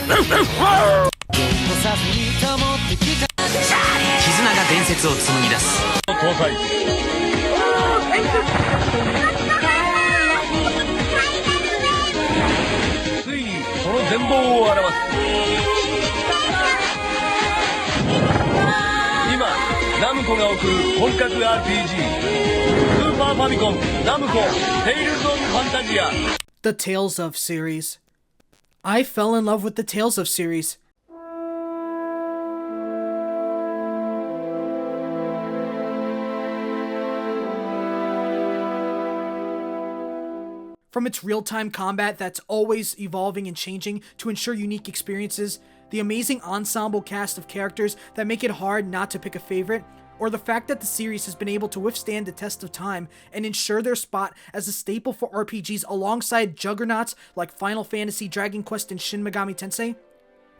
絆が伝説を紡ぎ出す。搭載。ついにその全貌を表す。今ナムコが送る本格 RPG スーパーファミコンナムコテイルズ・オブ・ファンタジア。 The Tales of series. I fell in love with the Tales of series. From its real-time combat that's always evolving and changing to ensure unique experiences, the amazing ensemble cast of characters that make it hard not to pick a favorite, or the fact that the series has been able to withstand the test of time and ensure their spot as a staple for RPGs alongside juggernauts like Final Fantasy, Dragon Quest, and Shin Megami Tensei,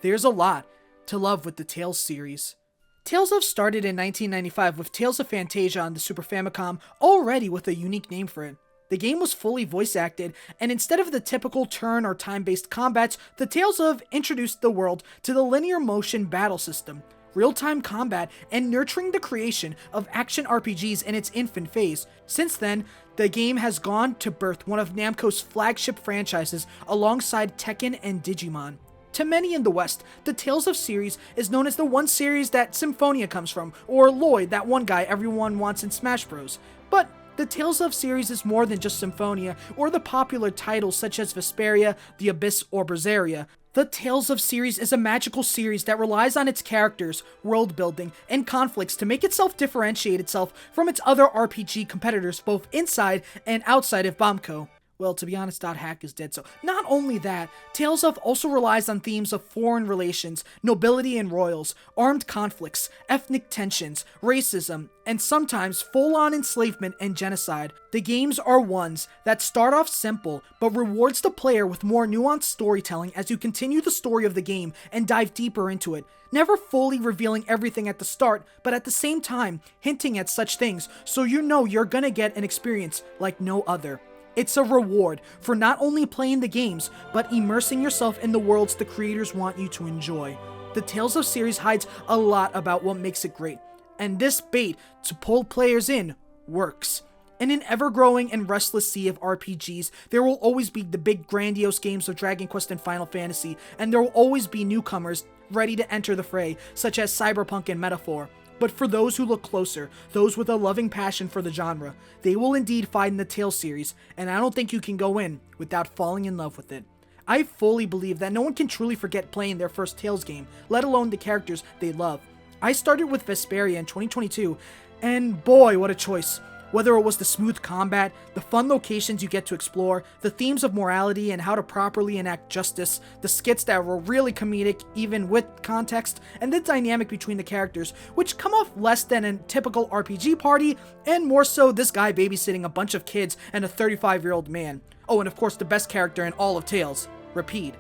there's a lot to love with the Tales series. Tales of started in 1995 with Tales of Fantasia on the Super Famicom, already with a unique name for it. The game was fully voice-acted, and instead of the typical turn or time-based combats, the Tales of introduced the world to the linear motion battle system, real-time combat, and nurturing the creation of action RPGs in its infant phase. Since then, the game has gone to birth one of Namco's flagship franchises alongside Tekken and Digimon. To many in the West, the Tales of series is known as the one series that Symphonia comes from, or Lloyd, that one guy everyone wants in Smash Bros. But the Tales of series is more than just Symphonia, or the popular titles such as Vesperia, The Abyss, or Berseria. The Tales of series is a magical series that relies on its characters, world building, and conflicts to make itself differentiate itself from its other RPG competitors both inside and outside of Bamco. Well, to be honest, .hack is dead, so not only that, Tales of also relies on themes of foreign relations, nobility and royals, armed conflicts, ethnic tensions, racism, and sometimes full-on enslavement and genocide. The games are ones that start off simple, but rewards the player with more nuanced storytelling as you continue the story of the game and dive deeper into it, never fully revealing everything at the start, but at the same time, hinting at such things so you know you're gonna get an experience like no other. It's a reward for not only playing the games, but immersing yourself in the worlds the creators want you to enjoy. The Tales of series hides a lot about what makes it great, and this bait to pull players in works. In an ever-growing and restless sea of RPGs, there will always be the big grandiose games of Dragon Quest and Final Fantasy, and there will always be newcomers ready to enter the fray, such as Cyberpunk and Metaphor. But for those who look closer, those with a loving passion for the genre, they will indeed find the Tales series, and I don't think you can go in without falling in love with it. I fully believe that no one can truly forget playing their first Tales game, let alone the characters they love. I started with Vesperia in 2022, and boy, what a choice. Whether it was the smooth combat, the fun locations you get to explore, the themes of morality and how to properly enact justice, the skits that were really comedic even with context, and the dynamic between the characters, which come off less than a typical RPG party, and more so this guy babysitting a bunch of kids and a 35-year-old man. Oh, and of course the best character in all of Tales, Rapide.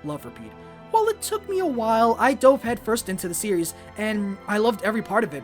Love Rapide. While it took me a while, I dove headfirst into the series, and I loved every part of it.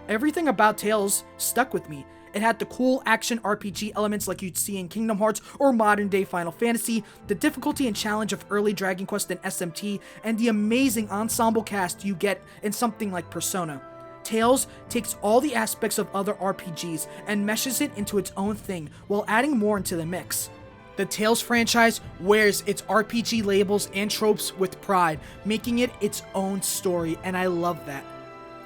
Everything about Tales stuck with me. It had the cool action RPG elements like you'd see in Kingdom Hearts or modern-day Final Fantasy, the difficulty and challenge of early Dragon Quest and SMT, and the amazing ensemble cast you get in something like Persona. Tales takes all the aspects of other RPGs and meshes it into its own thing while adding more into the mix. The Tales franchise wears its RPG labels and tropes with pride, making it its own story, and I love that.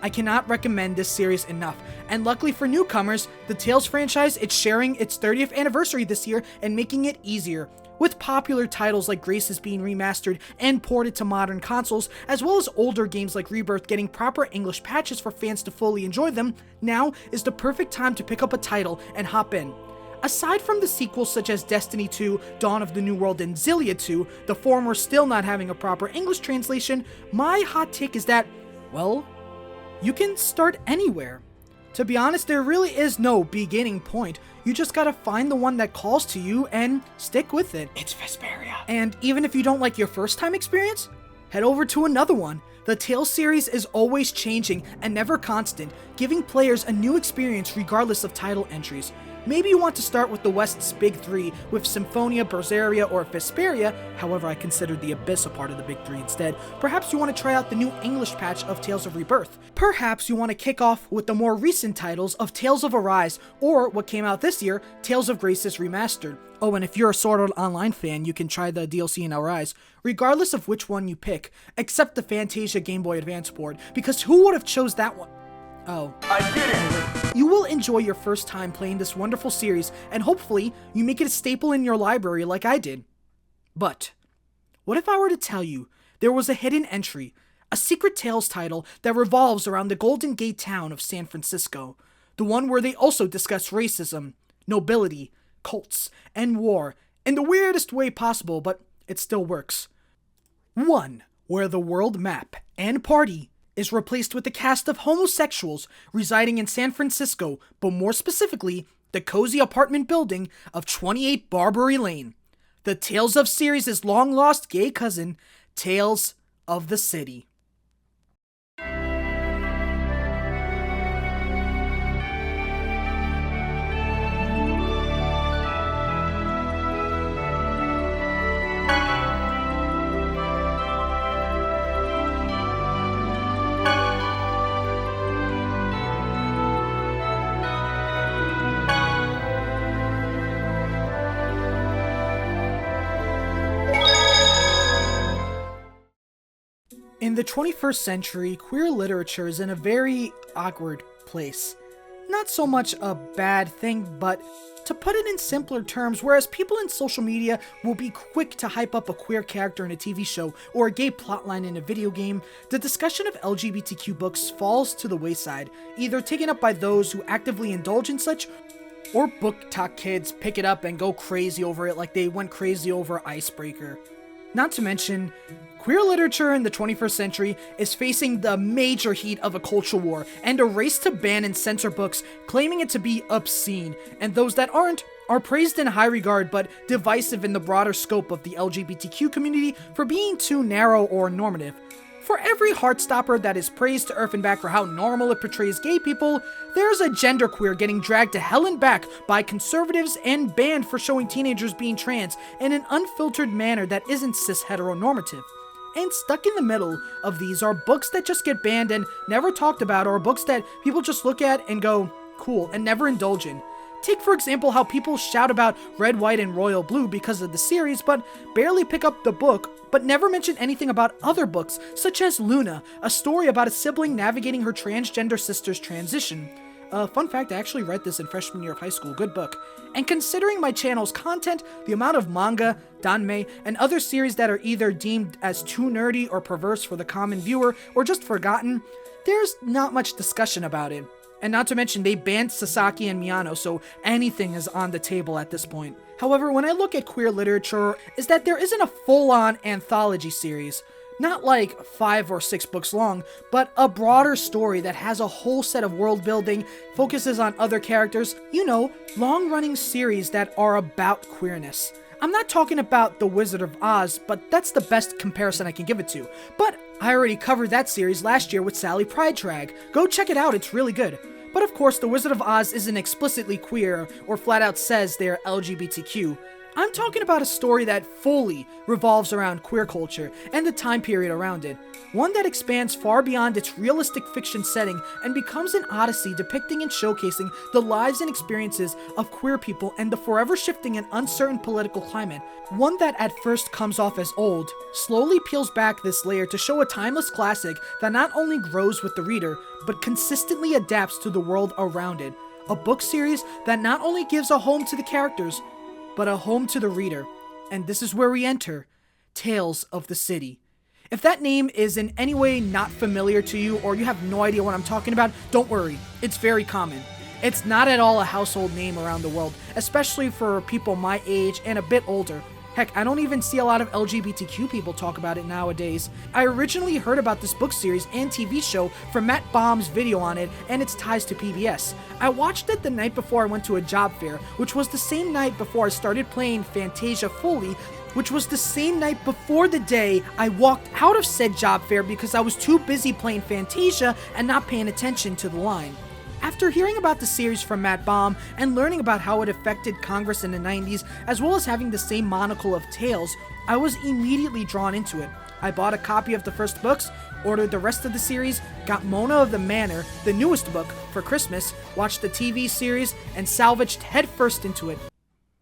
I cannot recommend this series enough, and luckily for newcomers, the Tales franchise is sharing its 30th anniversary this year and making it easier. With popular titles like Graces being remastered and ported to modern consoles, as well as older games like Rebirth getting proper English patches for fans to fully enjoy them, now is the perfect time to pick up a title and hop in. Aside from the sequels such as Destiny 2, Dawn of the New World, and Xillia 2, the former still not having a proper English translation, my hot take is that, well, you can start anywhere. To be honest, there really is no beginning point. You just gotta find the one that calls to you and stick with it. It's Vesperia. And even if you don't like your first time experience, head over to another one. The Tales series is always changing and never constant, giving players a new experience regardless of title entries. Maybe you want to start with the West's big three with Symphonia, Berseria, or Vesperia, however I considered the Abyss a part of the big three instead. Perhaps you want to try out the new English patch of Tales of Rebirth. Perhaps you want to kick off with the more recent titles of Tales of Arise, or what came out this year, Tales of Graces Remastered. Oh, and if you're a Sword Art Online fan, you can try the DLC in Arise, regardless of which one you pick, except the Fantasia Game Boy Advance board, because who would have chose that one? Oh. I did it! You will enjoy your first time playing this wonderful series, and hopefully, you make it a staple in your library like I did. But, what if I were to tell you there was a hidden entry, a secret Tales title that revolves around the Golden Gate town of San Francisco, the one where they also discuss racism, nobility, cults, and war, in the weirdest way possible, but it still works. One where the world map and party is replaced with a cast of homosexuals residing in San Francisco, but more specifically, the cozy apartment building of 28 Barbary Lane. The Tales of series' long-lost gay cousin, Tales of the City. In the 21st century, queer literature is in a very awkward place. Not so much a bad thing, but to put it in simpler terms, whereas people in social media will be quick to hype up a queer character in a TV show or a gay plotline in a video game, the discussion of LGBTQ books falls to the wayside, either taken up by those who actively indulge in such, or book talk kids pick it up and go crazy over it like they went crazy over Icebreaker. Not to mention, queer literature in the 21st century is facing the major heat of a culture war and a race to ban and censor books, claiming it to be obscene, and those that aren't are praised in high regard but divisive in the broader scope of the LGBTQ community for being too narrow or normative. For every heartstopper that is praised to earth and back for how normal it portrays gay people, there's a genderqueer getting dragged to hell and back by conservatives and banned for showing teenagers being trans in an unfiltered manner that isn't cis-heteronormative. And stuck in the middle of these are books that just get banned and never talked about, or books that people just look at and go, cool, and never indulge in. Take, for example, how people shout about Red, White, and Royal Blue because of the series, but barely pick up the book, but never mention anything about other books, such as Luna, a story about a sibling navigating her transgender sister's transition. Fun fact, I actually read this in freshman year of high school, good book. And considering my channel's content, the amount of manga, anime, and other series that are either deemed as too nerdy or perverse for the common viewer, or just forgotten, there's not much discussion about it. And not to mention, they banned Sasaki and Miyano, so anything is on the table at this point. However, when I look at queer literature, is that there isn't a full-on anthology series. Not like 5 or 6 books long, but a broader story that has a whole set of world building, focuses on other characters, you know, long-running series that are about queerness. I'm not talking about The Wizard of Oz, but that's the best comparison I can give it to. But I already covered that series last year with Sally Pride Drag. Go check it out, it's really good. But of course, The Wizard of Oz isn't explicitly queer or flat out says they're LGBTQ. I'm talking about a story that fully revolves around queer culture and the time period around it. One that expands far beyond its realistic fiction setting and becomes an odyssey depicting and showcasing the lives and experiences of queer people and the forever shifting and uncertain political climate. One that at first comes off as old, slowly peels back this layer to show a timeless classic that not only grows with the reader, but consistently adapts to the world around it. A book series that not only gives a home to the characters, but a home to the reader. And this is where we enter Tales of the City. If that name is in any way not familiar to you, or you have no idea what I'm talking about, don't worry, it's very common. It's not at all a household name around the world, especially for people my age and a bit older. Heck, I don't even see a lot of LGBTQ people talk about it nowadays. I originally heard about this book series and TV show from Matt Baum's video on it and its ties to PBS. I watched it the night before I went to a job fair, which was the same night before I started playing Fantasia fully, which was the same night before the day I walked out of said job fair because I was too busy playing Fantasia and not paying attention to the line. After hearing about the series from Matt Baum and learning about how it affected Congress in the 90s, as well as having the same monocle of Tales, I was immediately drawn into it. I bought a copy of the first books, ordered the rest of the series, got Mona of the Manor, the newest book, for Christmas, watched the TV series, and salvaged headfirst into it.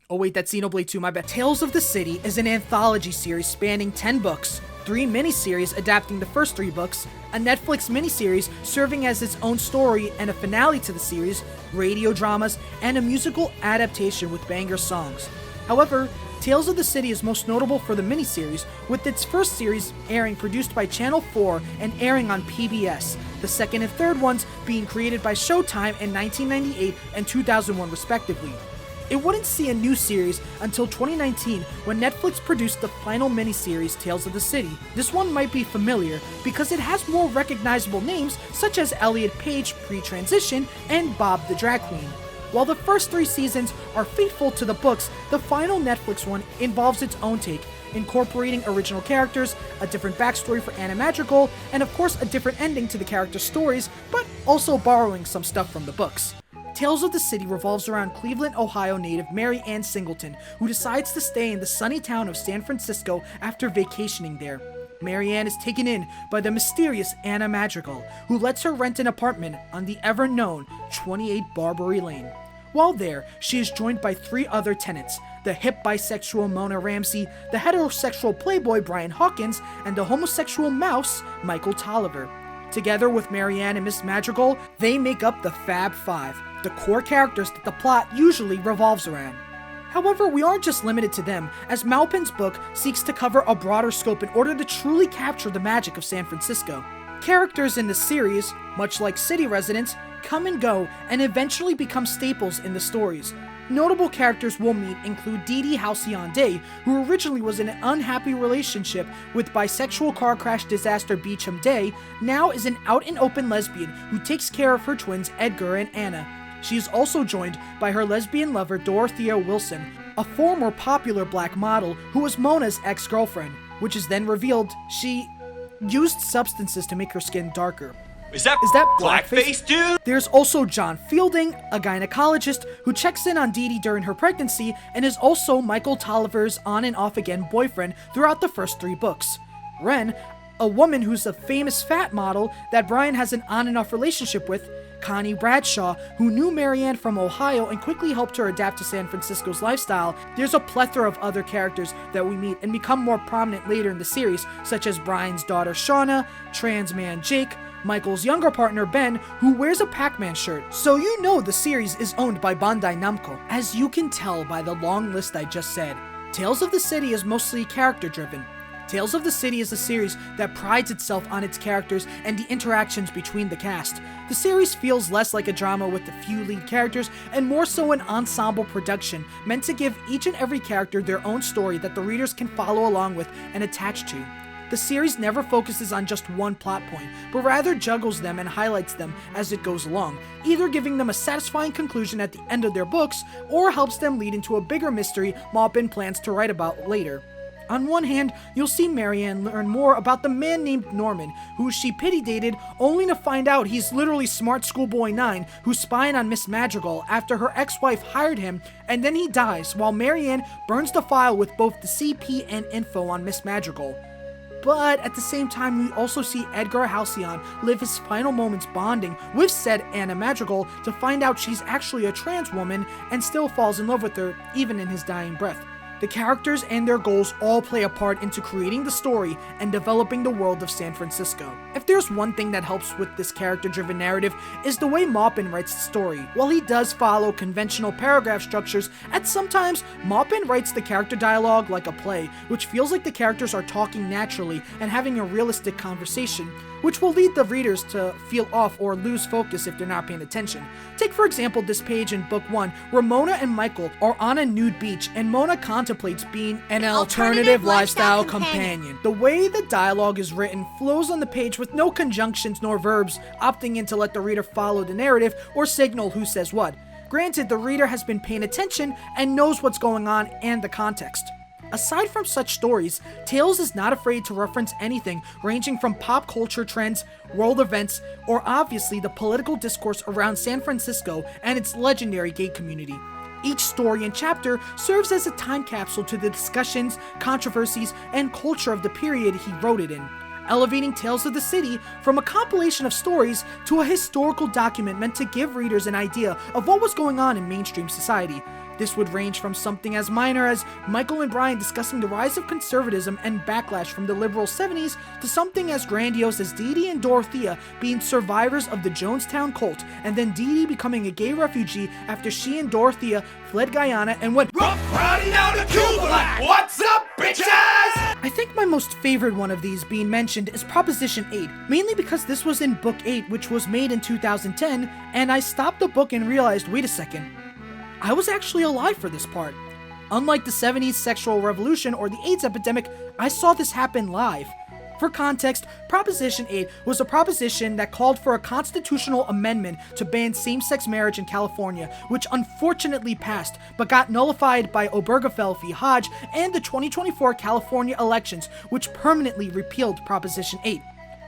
Oh wait, that's Xenoblade 2, my bad. Tales of the City is an anthology series spanning 10 books, 3 miniseries adapting the first 3 books, a Netflix miniseries serving as its own story and a finale to the series, radio dramas, and a musical adaptation with banger songs. However, Tales of the City is most notable for the miniseries, with its first series airing produced by Channel 4 and airing on PBS, the second and third ones being created by Showtime in 1998 and 2001 respectively. It wouldn't see a new series until 2019 when Netflix produced the final miniseries Tales of the City. This one might be familiar because it has more recognizable names such as Elliot Page pre-transition and Bob the Drag Queen. While the first 3 seasons are faithful to the books, the final Netflix one involves its own take, incorporating original characters, a different backstory for Anna Madrigal, and of course a different ending to the characters' stories, but also borrowing some stuff from the books. Tales of the City revolves around Cleveland, Ohio native Mary Ann Singleton, who decides to stay in the sunny town of San Francisco after vacationing there. Mary Ann is taken in by the mysterious Anna Madrigal, who lets her rent an apartment on the ever-known 28 Barbary Lane. While there, she is joined by 3 other tenants, the hip bisexual Mona Ramsey, the heterosexual playboy Brian Hawkins, and the homosexual mouse Michael Tolliver. Together with Mary Ann and Miss Madrigal, they make up the Fab Five, the core characters that the plot usually revolves around. However, we aren't just limited to them, as Maupin's book seeks to cover a broader scope in order to truly capture the magic of San Francisco. Characters in the series, much like city residents, come and go and eventually become staples in the stories. Notable characters we'll meet include Dee Halcyon Day, who originally was in an unhappy relationship with bisexual car crash disaster Beecham Day, now is an out-and-open lesbian who takes care of her twins Edgar and Anna. She is also joined by her lesbian lover Dorothea Wilson, a former popular black model who was Mona's ex-girlfriend, which is then revealed she used substances to make her skin darker. Is that blackface, dude? There's also John Fielding, a gynecologist who checks in on Dee Dee during her pregnancy and is also Michael Tolliver's on and off again boyfriend throughout the first 3 books. Ren, a woman who's a famous fat model that Brian has an on and off relationship with, Connie Bradshaw, who knew Mary Ann from Ohio and quickly helped her adapt to San Francisco's lifestyle. There's a plethora of other characters that we meet and become more prominent later in the series, such as Brian's daughter Shauna, trans man Jake, Michael's younger partner Ben, who wears a Pac-Man shirt. So you know the series is owned by Bandai Namco. As you can tell by the long list I just said, Tales of the City is mostly character-driven. Tales of the City is a series that prides itself on its characters and the interactions between the cast. The series feels less like a drama with a few lead characters and more so an ensemble production meant to give each and every character their own story that the readers can follow along with and attach to. The series never focuses on just one plot point, but rather juggles them and highlights them as it goes along, either giving them a satisfying conclusion at the end of their books or helps them lead into a bigger mystery Maupin plans to write about later. On one hand, you'll see Mary Ann learn more about the man named Norman, who she pity dated only to find out he's literally Smart Schoolboy 9 who's spying on Miss Madrigal after her ex-wife hired him, and then he dies while Mary Ann burns the file with both the CP and info on Miss Madrigal. But at the same time, we also see Edgar Halcyon live his final moments bonding with said Anna Madrigal to find out she's actually a trans woman and still falls in love with her even in his dying breath. The characters and their goals all play a part into creating the story and developing the world of San Francisco. If there's one thing that helps with this character-driven narrative is the way Maupin writes the story. While he does follow conventional paragraph structures, at sometimes Maupin writes the character dialogue like a play, which feels like the characters are talking naturally and having a realistic conversation, which will lead the readers to feel off or lose focus if they're not paying attention. Take for example this page in book 1 where Mona and Michael are on a nude beach and Mona contemplates being an alternative lifestyle companion. The way the dialogue is written flows on the page with no conjunctions nor verbs, opting in to let the reader follow the narrative or signal who says what. Granted, the reader has been paying attention and knows what's going on and the context. Aside from such stories, Tales is not afraid to reference anything ranging from pop culture trends, world events, or obviously the political discourse around San Francisco and its legendary gay community. Each story and chapter serves as a time capsule to the discussions, controversies, and culture of the period he wrote it in, elevating Tales of the City from a compilation of stories to a historical document meant to give readers an idea of what was going on in mainstream society. This would range from something as minor as Michael and Brian discussing the rise of conservatism and backlash from the liberal 70s to something as grandiose as Dee Dee and Dorothea being survivors of the Jonestown cult, and then Dee Dee becoming a gay refugee after she and Dorothea fled Guyana and went rough riding down to Cuba. What's up, bitches? I think my most favorite one of these being mentioned is Proposition 8, mainly because this was in Book 8, which was made in 2010, and I stopped the book and realized, wait a second, I was actually alive for this part. Unlike the 70s sexual revolution or the AIDS epidemic, I saw this happen live. For context, Proposition 8 was a proposition that called for a constitutional amendment to ban same-sex marriage in California, which unfortunately passed, but got nullified by Obergefell v. Hodge and the 2024 California elections, which permanently repealed Proposition 8.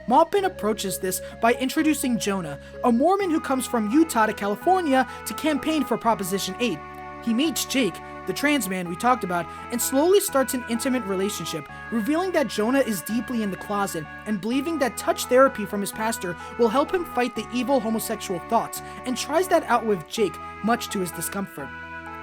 Maupin approaches this by introducing Jonah, a Mormon who comes from Utah to California to campaign for Proposition 8. He meets Jake, the trans man we talked about, and slowly starts an intimate relationship, revealing that Jonah is deeply in the closet and believing that touch therapy from his pastor will help him fight the evil homosexual thoughts, and tries that out with Jake, much to his discomfort.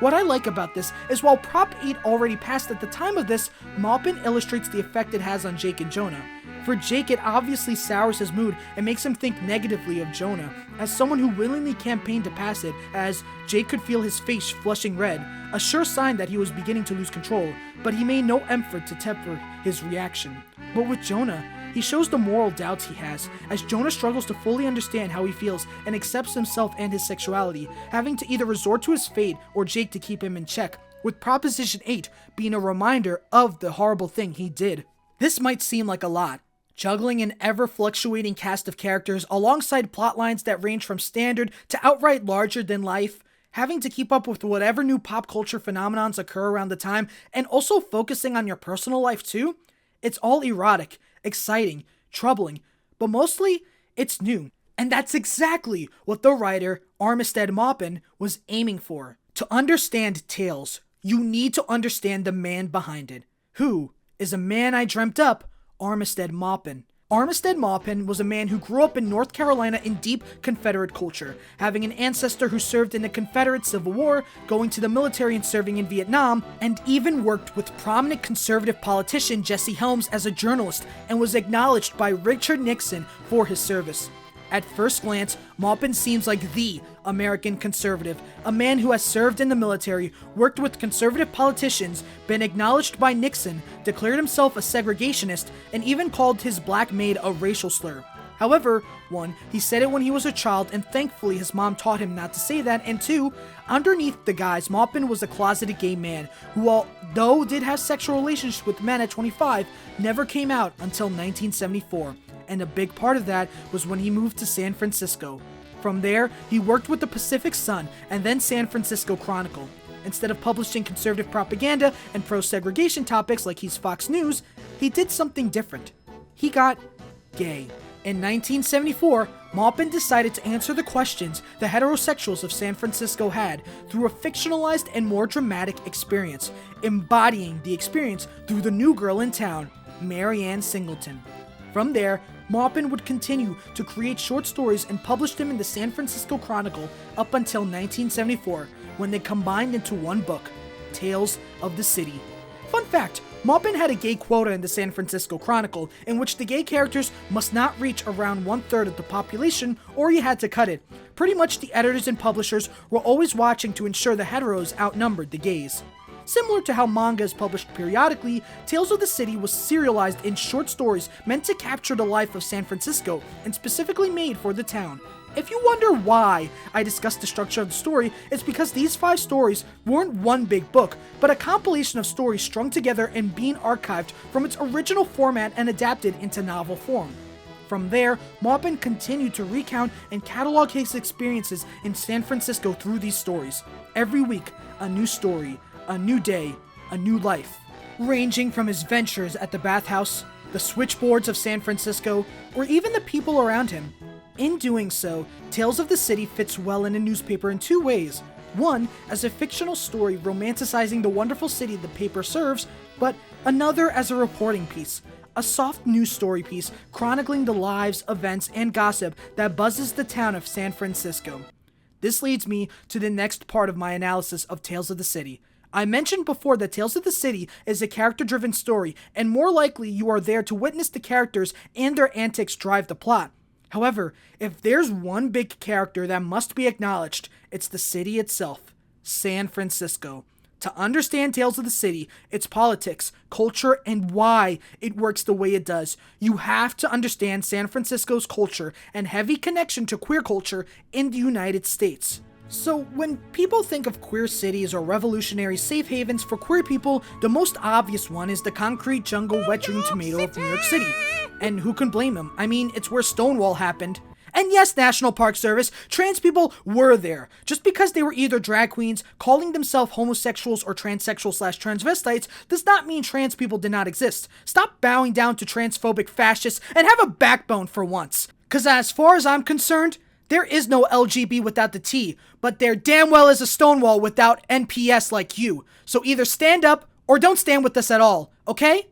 What I like about this is while Prop 8 already passed at the time of this, Maupin illustrates the effect it has on Jake and Jonah. For Jake, it obviously sours his mood and makes him think negatively of Jonah, as someone who willingly campaigned to pass it, as Jake could feel his face flushing red, a sure sign that he was beginning to lose control, but he made no effort to temper his reaction. But with Jonah, he shows the moral doubts he has, as Jonah struggles to fully understand how he feels and accepts himself and his sexuality, having to either resort to his fate or Jake to keep him in check, with Proposition 8 being a reminder of the horrible thing he did. This might seem like a lot, juggling an ever-fluctuating cast of characters alongside plotlines that range from standard to outright larger than life, having to keep up with whatever new pop culture phenomenons occur around the time, and also focusing on your personal life too. It's all erotic, exciting, troubling, but mostly, it's new. And that's exactly what the writer, Armistead Maupin, was aiming for. To understand Tales, you need to understand the man behind it, who is a man I dreamt up, Armistead Maupin. Armistead Maupin was a man who grew up in North Carolina in deep Confederate culture, having an ancestor who served in the Confederate Civil War, going to the military and serving in Vietnam, and even worked with prominent conservative politician Jesse Helms as a journalist, and was acknowledged by Richard Nixon for his service. At first glance, Maupin seems like the American conservative, a man who has served in the military, worked with conservative politicians, been acknowledged by Nixon, declared himself a segregationist, and even called his black maid a racial slur. However, 1, he said it when he was a child, and thankfully his mom taught him not to say that, and 2, underneath the guise, Maupin was a closeted gay man, who although did have sexual relations with men at 25, never came out until 1974. And a big part of that was when he moved to San Francisco. From there, he worked with the Pacific Sun and then San Francisco Chronicle. Instead of publishing conservative propaganda and pro-segregation topics like he's Fox News, he did something different. He got gay. In 1974, Maupin decided to answer the questions the heterosexuals of San Francisco had through a fictionalized and more dramatic experience, embodying the experience through the new girl in town, Ann Singleton. From there, Maupin would continue to create short stories and publish them in the San Francisco Chronicle up until 1974, when they combined into one book, Tales of the City. Fun fact, Maupin had a gay quota in the San Francisco Chronicle, in which the gay characters must not reach around 1/3 of the population, or he had to cut it. Pretty much the editors and publishers were always watching to ensure the heteros outnumbered the gays. Similar to how manga is published periodically, Tales of the City was serialized in short stories meant to capture the life of San Francisco, and specifically made for the town. If you wonder why I discussed the structure of the story, it's because these 5 stories weren't one big book, but a compilation of stories strung together and being archived from its original format and adapted into novel form. From there, Maupin continued to recount and catalog his experiences in San Francisco through these stories. Every week, a new story, a new day, a new life. ranging from his ventures at the bathhouse, the switchboards of San Francisco, or even the people around him. In doing so, Tales of the City fits well in a newspaper in two ways. One, as a fictional story romanticizing the wonderful city the paper serves, but another as a reporting piece, a soft news story piece chronicling the lives, events, and gossip that buzzes the town of San Francisco. This leads me to the next part of my analysis of Tales of the City. I mentioned before that Tales of the City is a character-driven story, and more likely you are there to witness the characters and their antics drive the plot. However, if there's one big character that must be acknowledged, it's the city itself, San Francisco. To understand Tales of the City, its politics, culture, and why it works the way it does, you have to understand San Francisco's culture and heavy connection to queer culture in the United States. So, when people think of queer cities or revolutionary safe havens for queer people, the most obvious one is the concrete jungle wet dream tomato of New York City. And who can blame him? I mean, it's where Stonewall happened. And yes, National Park Service, trans people were there. Just because they were either drag queens, calling themselves homosexuals or transsexual/transvestites, does not mean trans people did not exist. Stop bowing down to transphobic fascists and have a backbone for once. Cause as far as I'm concerned, there is no LGB without the T, but there damn well is a Stonewall without NPS like you. So either stand up or don't stand with us at all, okay?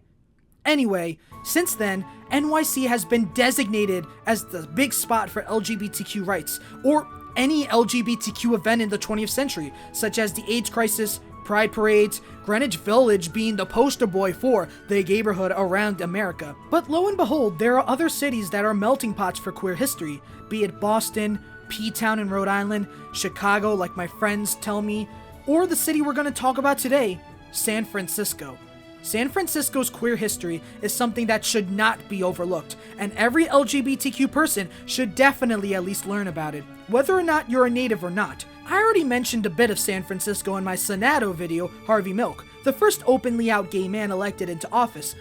Anyway, since then, NYC has been designated as the big spot for LGBTQ rights, or any LGBTQ event in the 20th century, such as the AIDS crisis, pride parades, Greenwich Village being the poster boy for the gayborhood around America. But lo and behold, there are other cities that are melting pots for queer history, be it Boston, P-Town in Rhode Island, Chicago like my friends tell me, or the city we're going to talk about today, San Francisco. San Francisco's queer history is something that should not be overlooked, and every LGBTQ person should definitely at least learn about it, whether or not you're a native or not. I already mentioned a bit of San Francisco in my Senado video, Harvey Milk, the first openly out gay man elected into office,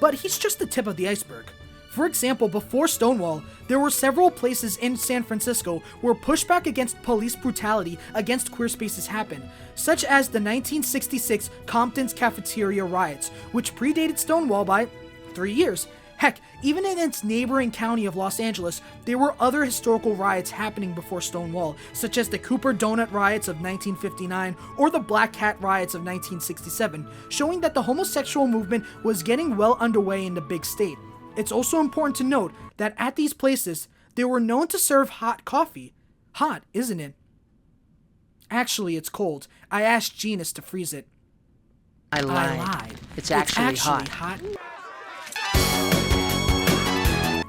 but he's just the tip of the iceberg. For example, before Stonewall, there were several places in San Francisco where pushback against police brutality against queer spaces happened, such as the 1966 Compton's Cafeteria riots, which predated Stonewall by 3 years. Heck, even in its neighboring county of Los Angeles, there were other historical riots happening before Stonewall, such as the Cooper Donut riots of 1959 or the Black Hat riots of 1967, showing that the homosexual movement was getting well underway in the big state. It's also important to note that at these places, they were known to serve hot coffee. Hot, isn't it? Actually, it's cold. I asked Genus to freeze it. I lied. It's actually hot.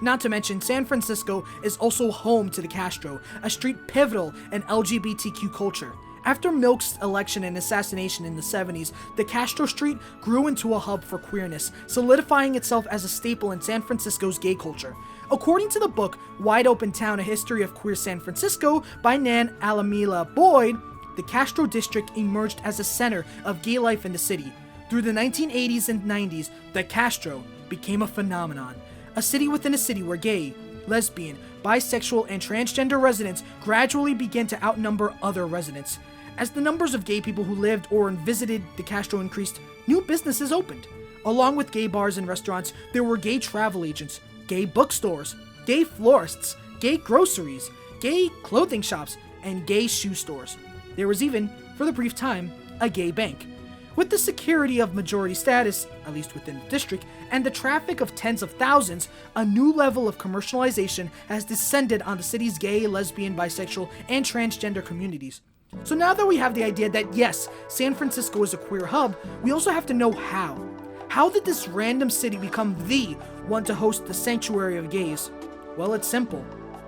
Not to mention, San Francisco is also home to the Castro, a street pivotal in LGBTQ culture. After Milk's election and assassination in the 70s, the Castro Street grew into a hub for queerness, solidifying itself as a staple in San Francisco's gay culture. According to the book Wide Open Town: A History of Queer San Francisco by Nan Alamila Boyd, the Castro District emerged as a center of gay life in the city. Through the 1980s and 90s, the Castro became a phenomenon. A city within a city where gay, lesbian, bisexual, and transgender residents gradually began to outnumber other residents. As the numbers of gay people who lived or visited the Castro increased, new businesses opened. Along with gay bars and restaurants, there were gay travel agents, gay bookstores, gay florists, gay groceries, gay clothing shops, and gay shoe stores. There was even, for the brief time, a gay bank. With the security of majority status, at least within the district, and the traffic of tens of thousands, a new level of commercialization has descended on the city's gay, lesbian, bisexual, and transgender communities. So now that we have the idea that yes, San Francisco is a queer hub, we also have to know how. How did this random city become the one to host the sanctuary of gays? Well, it's simple.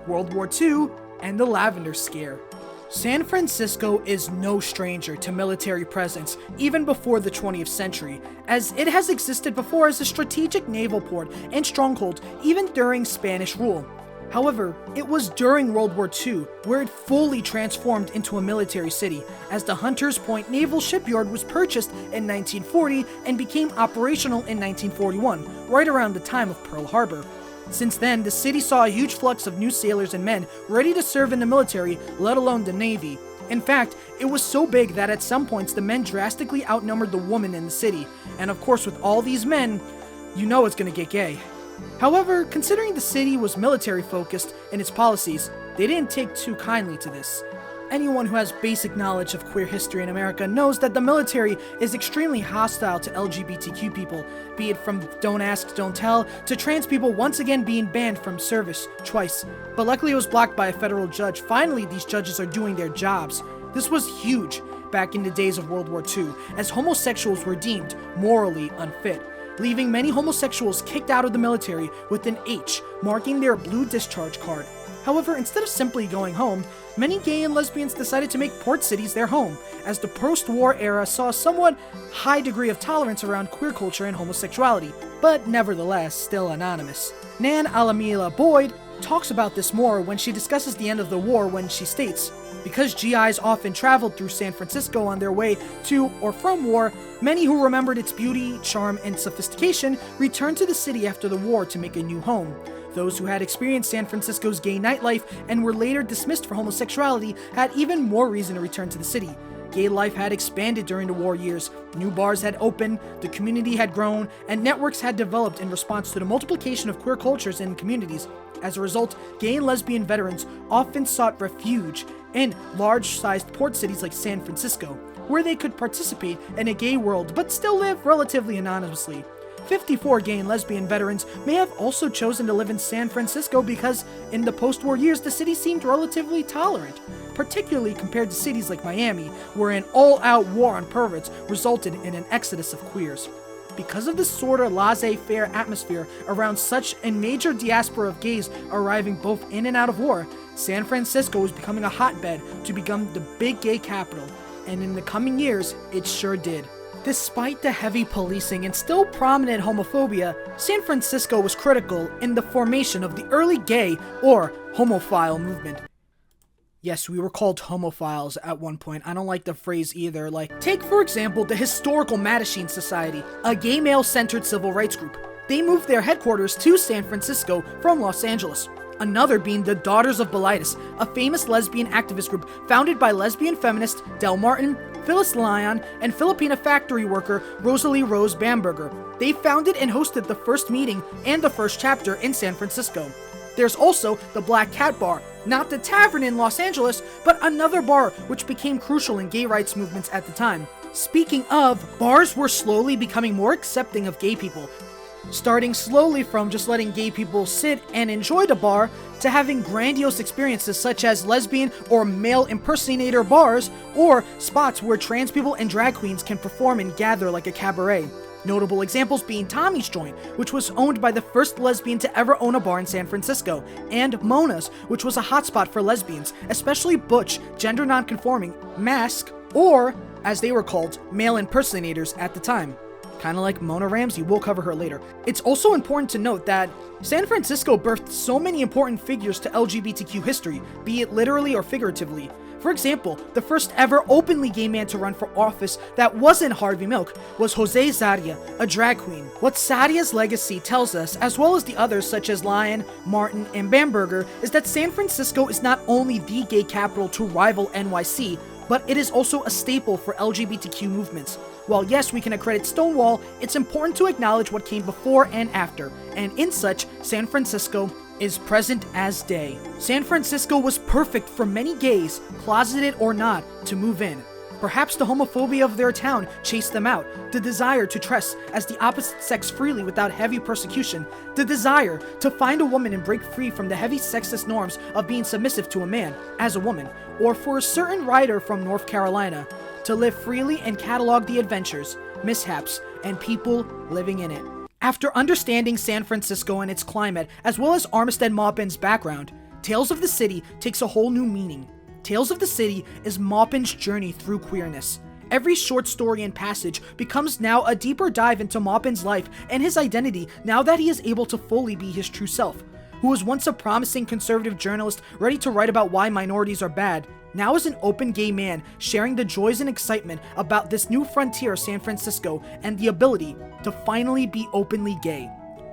World War II and the Lavender Scare. San Francisco is no stranger to military presence, even before the 20th century, as it has existed before as a strategic naval port and stronghold even during Spanish rule. However, it was during World War II where it fully transformed into a military city, as the Hunters Point Naval Shipyard was purchased in 1940 and became operational in 1941, right around the time of Pearl Harbor. Since then, the city saw a huge flux of new sailors and men ready to serve in the military, let alone the Navy. In fact, it was so big that at some points the men drastically outnumbered the women in the city, and of course with all these men, you know it's gonna get gay. However, considering the city was military focused in its policies, they didn't take too kindly to this. Anyone who has basic knowledge of queer history in America knows that the military is extremely hostile to LGBTQ people, be it from don't ask, don't tell, to trans people once again being banned from service twice. But luckily it was blocked by a federal judge. Finally, these judges are doing their jobs. This was huge back in the days of World War II, as homosexuals were deemed morally unfit, leaving many homosexuals kicked out of the military with an H marking their blue discharge card. However, instead of simply going home, many gay and lesbians decided to make port cities their home, as the post-war era saw a somewhat high degree of tolerance around queer culture and homosexuality, but nevertheless still anonymous. Nan Alamila Boyd talks about this more when she discusses the end of the war, when she states, "Because GIs often traveled through San Francisco on their way to or from war, many who remembered its beauty, charm, and sophistication returned to the city after the war to make a new home. Those who had experienced San Francisco's gay nightlife and were later dismissed for homosexuality had even more reason to return to the city. Gay life had expanded during the war years, new bars had opened, the community had grown, and networks had developed in response to the multiplication of queer cultures in communities. As a result, gay and lesbian veterans often sought refuge in large-sized port cities like San Francisco, where they could participate in a gay world but still live relatively anonymously. 54 gay and lesbian veterans may have also chosen to live in San Francisco because in the post-war years the city seemed relatively tolerant, particularly compared to cities like Miami, where an all-out war on perverts resulted in an exodus of queers. Because of the sorta laissez-faire atmosphere around such a major diaspora of gays arriving both in and out of war, San Francisco was becoming a hotbed to become the big gay capital, and in the coming years, it sure did. Despite the heavy policing and still prominent homophobia, San Francisco was critical in the formation of the early gay or homophile movement. Yes, we were called homophiles at one point. I don't like the phrase either. Like, take for example the historical Mattachine Society, a gay male-centered civil rights group. They moved their headquarters to San Francisco from Los Angeles. Another being the Daughters of Bilitis, a famous lesbian activist group founded by lesbian feminist Del Martin, Phyllis Lyon, and Filipina factory worker Rosalie Rose Bamberger. They founded and hosted the first meeting and the first chapter in San Francisco. There's also the Black Cat Bar, not the tavern in Los Angeles, but another bar which became crucial in gay rights movements at the time. Speaking of, bars were slowly becoming more accepting of gay people, starting slowly from just letting gay people sit and enjoy the bar to having grandiose experiences such as lesbian or male impersonator bars, or spots where trans people and drag queens can perform and gather like a cabaret. Notable examples being Tommy's Joint, which was owned by the first lesbian to ever own a bar in San Francisco, and Mona's, which was a hotspot for lesbians, especially butch, gender non-conforming, mask, or, as they were called, male impersonators at the time. Kind of like Mona Ramsey, we'll cover her later. It's also important to note that San Francisco birthed so many important figures to LGBTQ history, be it literally or figuratively. For example, the first ever openly gay man to run for office that wasn't Harvey Milk was Jose Zarya, a drag queen. What Zarya's legacy tells us, as well as the others such as Lyon, Martin, and Bamberger, is that San Francisco is not only the gay capital to rival NYC, but it is also a staple for LGBTQ movements. While yes, we can accredit Stonewall, it's important to acknowledge what came before and after, and in such, San Francisco is present as day. San Francisco was perfect for many gays, closeted or not, to move in. Perhaps the homophobia of their town chased them out, the desire to dress as the opposite sex freely without heavy persecution, the desire to find a woman and break free from the heavy sexist norms of being submissive to a man as a woman, or for a certain writer from North Carolina to live freely and catalog the adventures, mishaps, and people living in it. After understanding San Francisco and its climate, as well as Armistead Maupin's background, Tales of the City takes a whole new meaning. Tales of the City is Maupin's journey through queerness. Every short story and passage becomes now a deeper dive into Maupin's life and his identity now that he is able to fully be his true self. Who was once a promising conservative journalist ready to write about why minorities are bad, now is an open gay man sharing the joys and excitement about this new frontier San Francisco and the ability to finally be openly gay.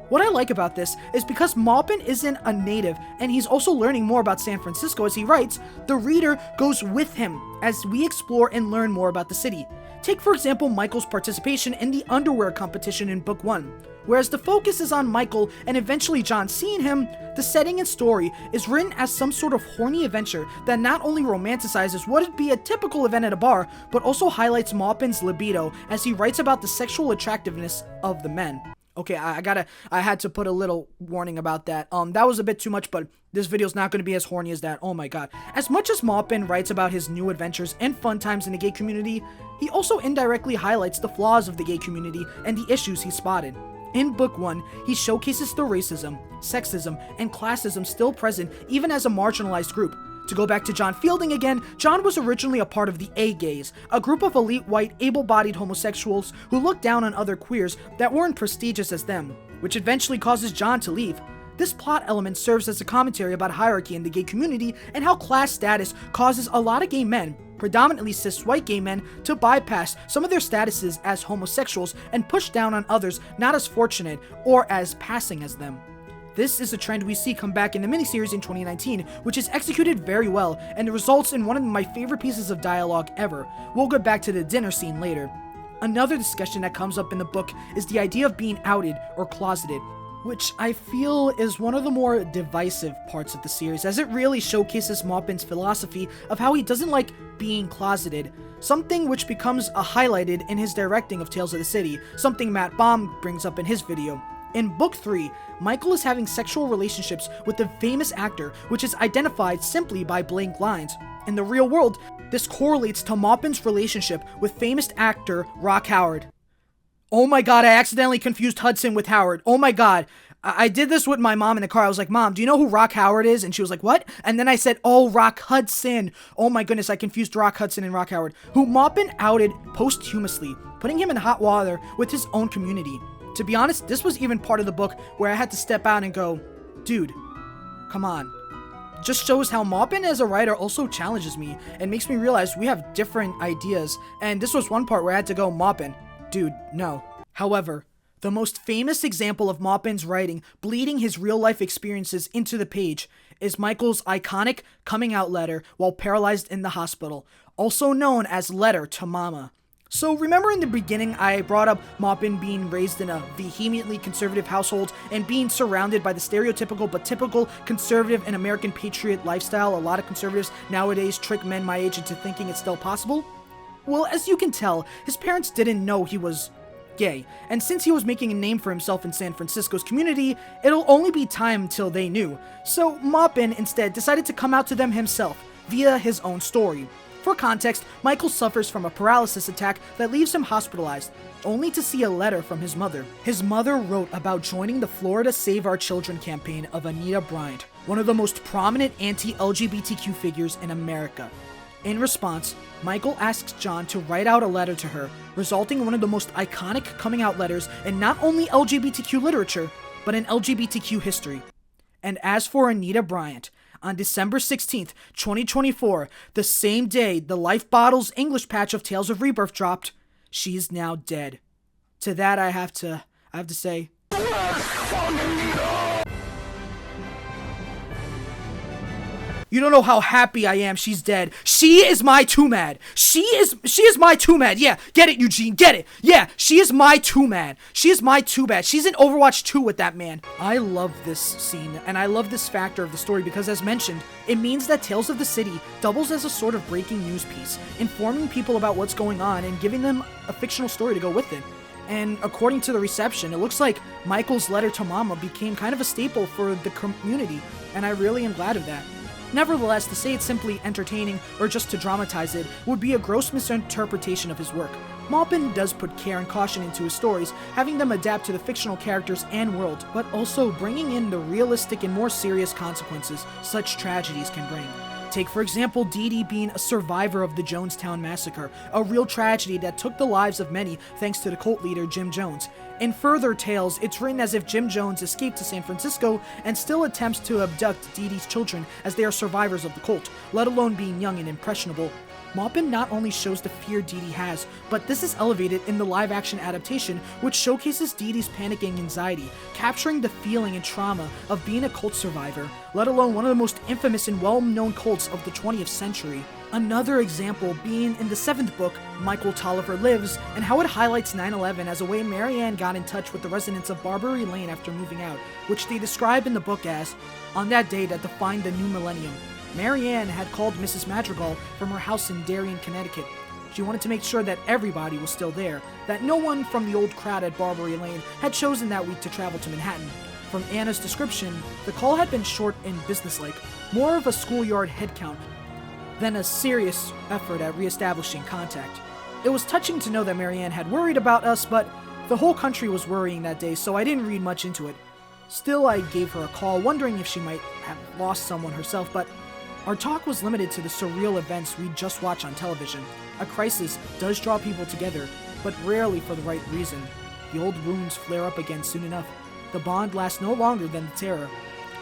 What I like about this is because Maupin isn't a native and he's also learning more about San Francisco as he writes, the reader goes with him as we explore and learn more about the city. Take for example Michael's participation in the underwear competition in book 1. Whereas the focus is on Michael and eventually John seeing him, the setting and story is written as some sort of horny adventure that not only romanticizes what would be a typical event at a bar, but also highlights Maupin's libido as he writes about the sexual attractiveness of the men. Okay, I had to put a little warning about that. That was a bit too much, but this video's not going to be as horny as that. Oh my god. As much as Maupin writes about his new adventures and fun times in the gay community, he also indirectly highlights the flaws of the gay community and the issues he spotted. In book 1, he showcases the racism, sexism, and classism still present even as a marginalized group. To go back to John Fielding again, John was originally a part of the A-gays, a group of elite white, able-bodied homosexuals who looked down on other queers that weren't prestigious as them, which eventually causes John to leave. This plot element serves as a commentary about hierarchy in the gay community and how class status causes a lot of gay men, predominantly cis white gay men, to bypass some of their statuses as homosexuals and push down on others not as fortunate or as passing as them. This is a trend we see come back in the miniseries in 2019, which is executed very well and results in one of my favorite pieces of dialogue ever. We'll get back to the dinner scene later. Another discussion that comes up in the book is the idea of being outed or closeted, which I feel is one of the more divisive parts of the series, as it really showcases Maupin's philosophy of how he doesn't like being closeted, something which becomes highlighted in his directing of Tales of the City, something Matt Baum brings up in his video. In book 3, Michael is having sexual relationships with a famous actor, which is identified simply by blank lines. In the real world, this correlates to Maupin's relationship with famous actor Rock Howard. Oh my god, I accidentally confused Hudson with Howard. Oh my god. I did this with my mom in the car. I was like, Mom, do you know who Rock Howard is? And she was like, what? And then I said, oh, Rock Hudson. Oh my goodness, I confused Rock Hudson and Rock Howard, who Maupin outed posthumously, putting him in hot water with his own community. To be honest, this was even part of the book where I had to step out and go, dude, come on. Just shows how Maupin as a writer also challenges me and makes me realize we have different ideas. And this was one part where I had to go, Maupin, dude, no. However, the most famous example of Maupin's writing bleeding his real-life experiences into the page is Michael's iconic coming out letter while paralyzed in the hospital, also known as Letter to Mama. So remember in the beginning I brought up Maupin being raised in a vehemently conservative household and being surrounded by the stereotypical but typical conservative and American patriot lifestyle a lot of conservatives nowadays trick men my age into thinking it's still possible? Well, as you can tell, his parents didn't know he was gay, and since he was making a name for himself in San Francisco's community, it'll only be time till they knew. So Maupin instead decided to come out to them himself via his own story. For context, Michael suffers from a paralysis attack that leaves him hospitalized, only to see a letter from his mother. His mother wrote about joining the Florida Save Our Children campaign of Anita Bryant, one of the most prominent anti-LGBTQ figures in America. In response, Michael asks John to write out a letter to her, resulting in one of the most iconic coming out letters in not only LGBTQ literature, but in LGBTQ history. And as for Anita Bryant, on December 16th, 2024, the same day the Life Bottles English patch of Tales of Rebirth dropped, she is now dead. To that I have to say, you don't know how happy I am she's dead. She is my too-mad. She is my too-mad. Yeah, get it, Eugene, get it. Yeah, she is my too-mad. She is my too-bad. She's in Overwatch 2 with that man. I love this scene, and I love this factor of the story because, as mentioned, it means that Tales of the City doubles as a sort of breaking news piece, informing people about what's going on and giving them a fictional story to go with it. And according to the reception, it looks like Michael's letter to Mama became kind of a staple for the community, and I really am glad of that. Nevertheless, to say it's simply entertaining or just to dramatize it would be a gross misinterpretation of his work. Maupin does put care and caution into his stories, having them adapt to the fictional characters and world, but also bringing in the realistic and more serious consequences such tragedies can bring. Take, for example, Dee Dee being a survivor of the Jonestown Massacre, a real tragedy that took the lives of many thanks to the cult leader Jim Jones. In further tales, it's written as if Jim Jones escaped to San Francisco and still attempts to abduct Dee Dee's children as they are survivors of the cult, let alone being young and impressionable. Maupin not only shows the fear Dee Dee has, but this is elevated in the live-action adaptation, which showcases Dee Dee's panic and anxiety, capturing the feeling and trauma of being a cult survivor, let alone one of the most infamous and well-known cults of the 20th century. Another example being in the 7th book, Michael Tolliver Lives, and how it highlights 9/11 as a way Marianne got in touch with the residents of Barbary Lane after moving out, which they describe in the book as, on that day that defined the new millennium, Marianne had called Mrs. Madrigal from her house in Darien, Connecticut. She wanted to make sure that everybody was still there, that no one from the old crowd at Barbary Lane had chosen that week to travel to Manhattan. From Anna's description, the call had been short and businesslike, more of a schoolyard headcount than a serious effort at reestablishing contact. It was touching to know that Marianne had worried about us, but the whole country was worrying that day, so I didn't read much into it. Still, I gave her a call, wondering if she might have lost someone herself, but our talk was limited to the surreal events we just watched on television. A crisis does draw people together, but rarely for the right reason. The old wounds flare up again soon enough. The bond lasts no longer than the terror.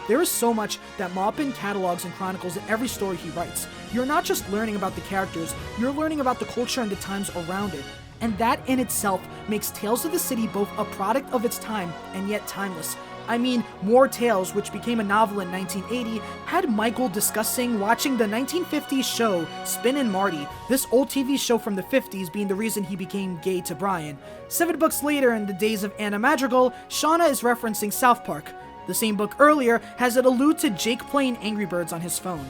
There is so much that Maupin catalogs and chronicles in every story he writes. You're not just learning about the characters, you're learning about the culture and the times around it. And that in itself makes Tales of the City both a product of its time and yet timeless. I mean, More Tales, which became a novel in 1980, had Michael discussing watching the 1950s show Spin and Marty, this old TV show from the 50s being the reason he became gay to Brian. 7 books later, in the days of Anna Madrigal, Shauna is referencing South Park. The same book earlier has it allude to Jake playing Angry Birds on his phone.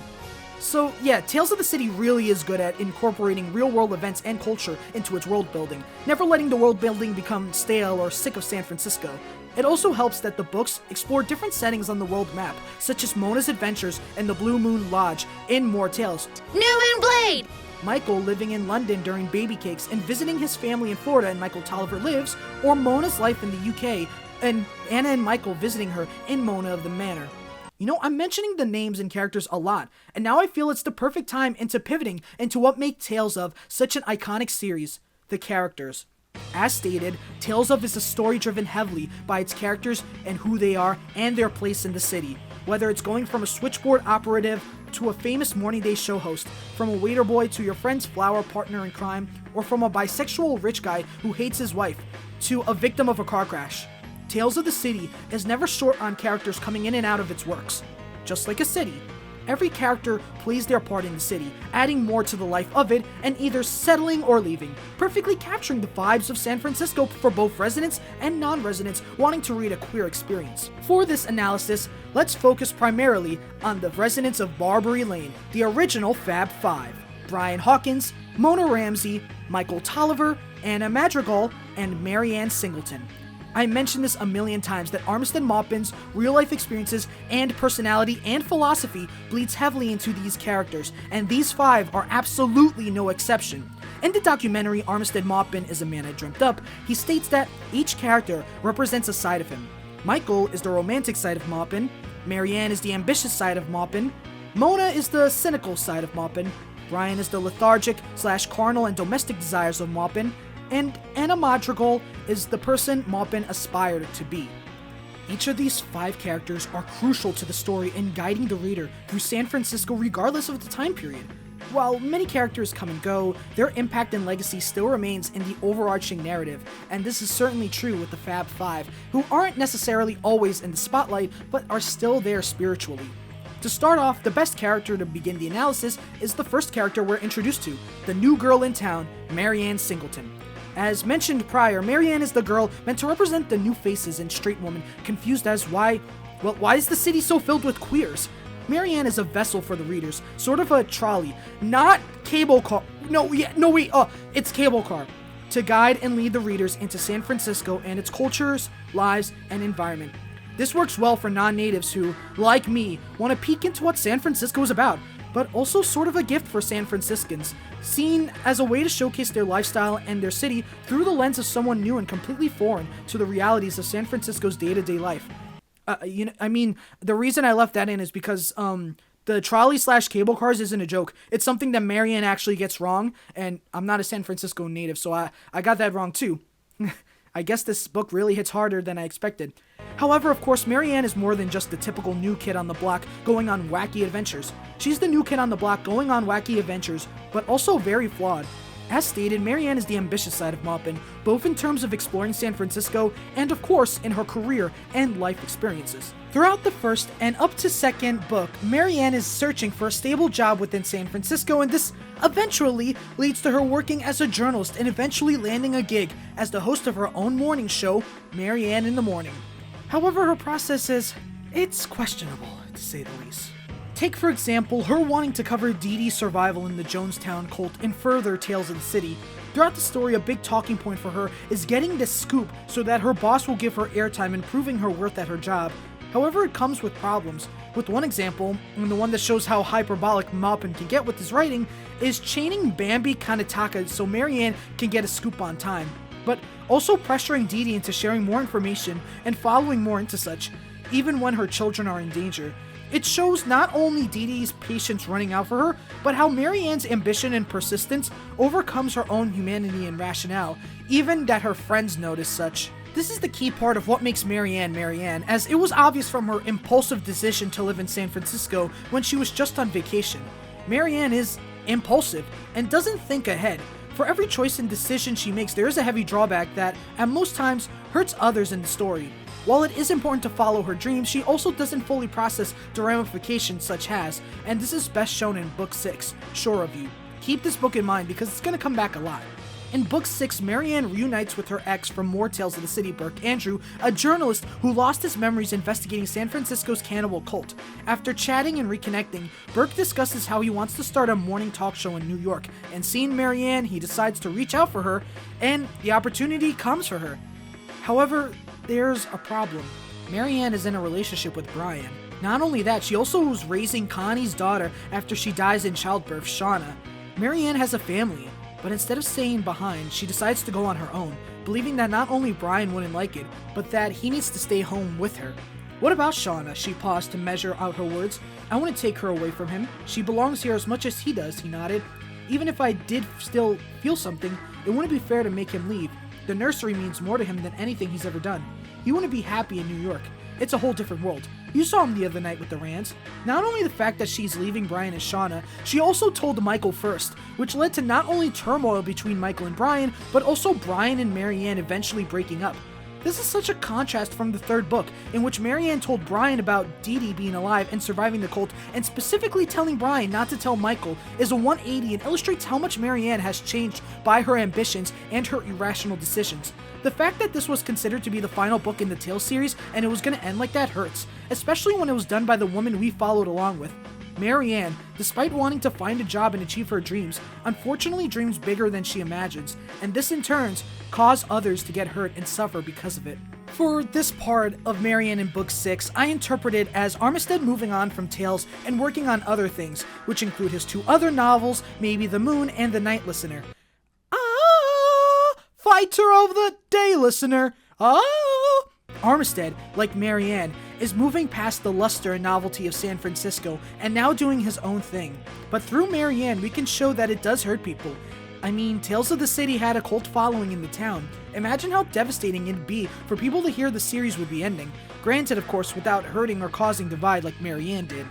So yeah, Tales of the City really is good at incorporating real-world events and culture into its world building, never letting the world building become stale or sick of San Francisco. It also helps that the books explore different settings on the world map, such as Mona's adventures and the Blue Moon Lodge in More Tales. New Moon Blade! Michael living in London during baby cakes and visiting his family in Florida in Michael Tolliver Lives, or Mona's life in the UK, and Anna and Michael visiting her in Mona of the Manor. You know, I'm mentioning the names and characters a lot, and now I feel it's the perfect time into pivoting into what makes Tales of such an iconic series, the characters. As stated, Tales of is a story driven heavily by its characters and who they are and their place in the city. Whether it's going from a switchboard operative to a famous morning day show host, from a waiter boy to your friend's flower partner in crime, or from a bisexual rich guy who hates his wife to a victim of a car crash. Tales of the City is never short on characters coming in and out of its works. Just like a city, every character plays their part in the city, adding more to the life of it and either settling or leaving, perfectly capturing the vibes of San Francisco for both residents and non-residents wanting to read a queer experience. For this analysis, let's focus primarily on the residents of Barbary Lane, the original Fab Five: Brian Hawkins, Mona Ramsey, Michael Tolliver, Anna Madrigal, and Ann Singleton. I mentioned this a million times that Armistead Maupin's real-life experiences and personality and philosophy bleeds heavily into these characters, and these 5 are absolutely no exception. In the documentary Armistead Maupin is a Man I Dreamt Up, he states that each character represents a side of him. Michael is the romantic side of Maupin, Marianne is the ambitious side of Maupin, Mona is the cynical side of Maupin, Brian is the lethargic/carnal and domestic desires of Maupin, and Anna Madrigal is the person Maupin aspired to be. Each of these 5 characters are crucial to the story in guiding the reader through San Francisco regardless of the time period. While many characters come and go, their impact and legacy still remains in the overarching narrative, and this is certainly true with the Fab Five, who aren't necessarily always in the spotlight, but are still there spiritually. To start off, the best character to begin the analysis is the first character we're introduced to, the new girl in town, Ann Singleton. As mentioned prior, Marianne is the girl meant to represent the new faces and straight woman confused as why is the city so filled with queers? Marianne is a vessel for the readers, sort of a trolley, not cable car. It's cable car, to guide and lead the readers into San Francisco and its cultures, lives, and environment. This works well for non-natives who, like me, want to peek into what San Francisco is about, but also sort of a gift for San Franciscans, seen as a way to showcase their lifestyle and their city through the lens of someone new and completely foreign to the realities of San Francisco's day-to-day life. The reason I left that in is because the trolley/cable cars isn't a joke. It's something that Marianne actually gets wrong, and I'm not a San Francisco native, so I got that wrong too. I guess this book really hits harder than I expected. However, of course, Marianne is more than just the typical new kid on the block going on wacky adventures. She's the new kid on the block going on wacky adventures, but also very flawed. As stated, Marianne is the ambitious side of Maupin, both in terms of exploring San Francisco and, of course, in her career and life experiences. Throughout the first and up to second book, Marianne is searching for a stable job within San Francisco, and this eventually leads to her working as a journalist and eventually landing a gig as the host of her own morning show, Marianne in the Morning. However, her process it's questionable, to say the least. Take, for example, her wanting to cover Dee Dee's survival in the Jonestown cult and further Tales of the City. Throughout the story, a big talking point for her is getting this scoop so that her boss will give her airtime and proving her worth at her job. However, it comes with problems. With one example, and the one that shows how hyperbolic Maupin can get with his writing, is chaining Bambi Kanataka so Marianne can get a scoop on time, but also pressuring Dee Dee into sharing more information and following more into such, even when her children are in danger. It shows not only Dee Dee's patience running out for her, but how Marianne's ambition and persistence overcomes her own humanity and rationale, even that her friends notice such. This is the key part of what makes Marianne Marianne, as it was obvious from her impulsive decision to live in San Francisco when she was just on vacation. Marianne is impulsive and doesn't think ahead. For every choice and decision she makes, there is a heavy drawback that, at most times, hurts others in the story. While it is important to follow her dreams, she also doesn't fully process the ramifications such has, and this is best shown in Book 6, Shore of You. Keep this book in mind because it's going to come back a lot. In Book 6, Marianne reunites with her ex from more Tales of the City, Burke Andrew, a journalist who lost his memories investigating San Francisco's cannibal cult. After chatting and reconnecting, Burke discusses how he wants to start a morning talk show in New York, and seeing Marianne, he decides to reach out for her, and the opportunity comes for her. However, there's a problem. Marianne is in a relationship with Brian. Not only that, she also was raising Connie's daughter after she dies in childbirth, Shauna. Marianne has a family, but instead of staying behind, she decides to go on her own, believing that not only Brian wouldn't like it, but that he needs to stay home with her. What about Shauna? She paused to measure out her words. I wouldn't take her away from him. She belongs here as much as he does, he nodded. Even if I did still feel something, it wouldn't be fair to make him leave. The nursery means more to him than anything he's ever done. He wouldn't be happy in New York. It's a whole different world. You saw him the other night with the Rands. Not only the fact that she's leaving Brian and Shauna, she also told Michael first, which led to not only turmoil between Michael and Brian, but also Brian and Marianne eventually breaking up. This is such a contrast from the third book, in which Marianne told Brian about Dee Dee being alive and surviving the cult, and specifically telling Brian not to tell Michael is a 180 and illustrates how much Marianne has changed by her ambitions and her irrational decisions. The fact that this was considered to be the final book in the Tales series and it was going to end like that hurts, especially when it was done by the woman we followed along with. Marianne, despite wanting to find a job and achieve her dreams, unfortunately dreams bigger than she imagines, and this in turn cause others to get hurt and suffer because of it. For this part of Marianne in Book 6, I interpret it as Armistead moving on from Tales and working on other things, which include his 2 other novels, Maybe the Moon and The Night Listener. Fighter of the Day Listener! Armistead, like Marianne, is moving past the luster and novelty of San Francisco and now doing his own thing. But through Marianne, we can show that it does hurt people. I mean, Tales of the City had a cult following in the town. Imagine how devastating it'd be for people to hear the series would be ending. Granted, of course, without hurting or causing divide like Marianne did.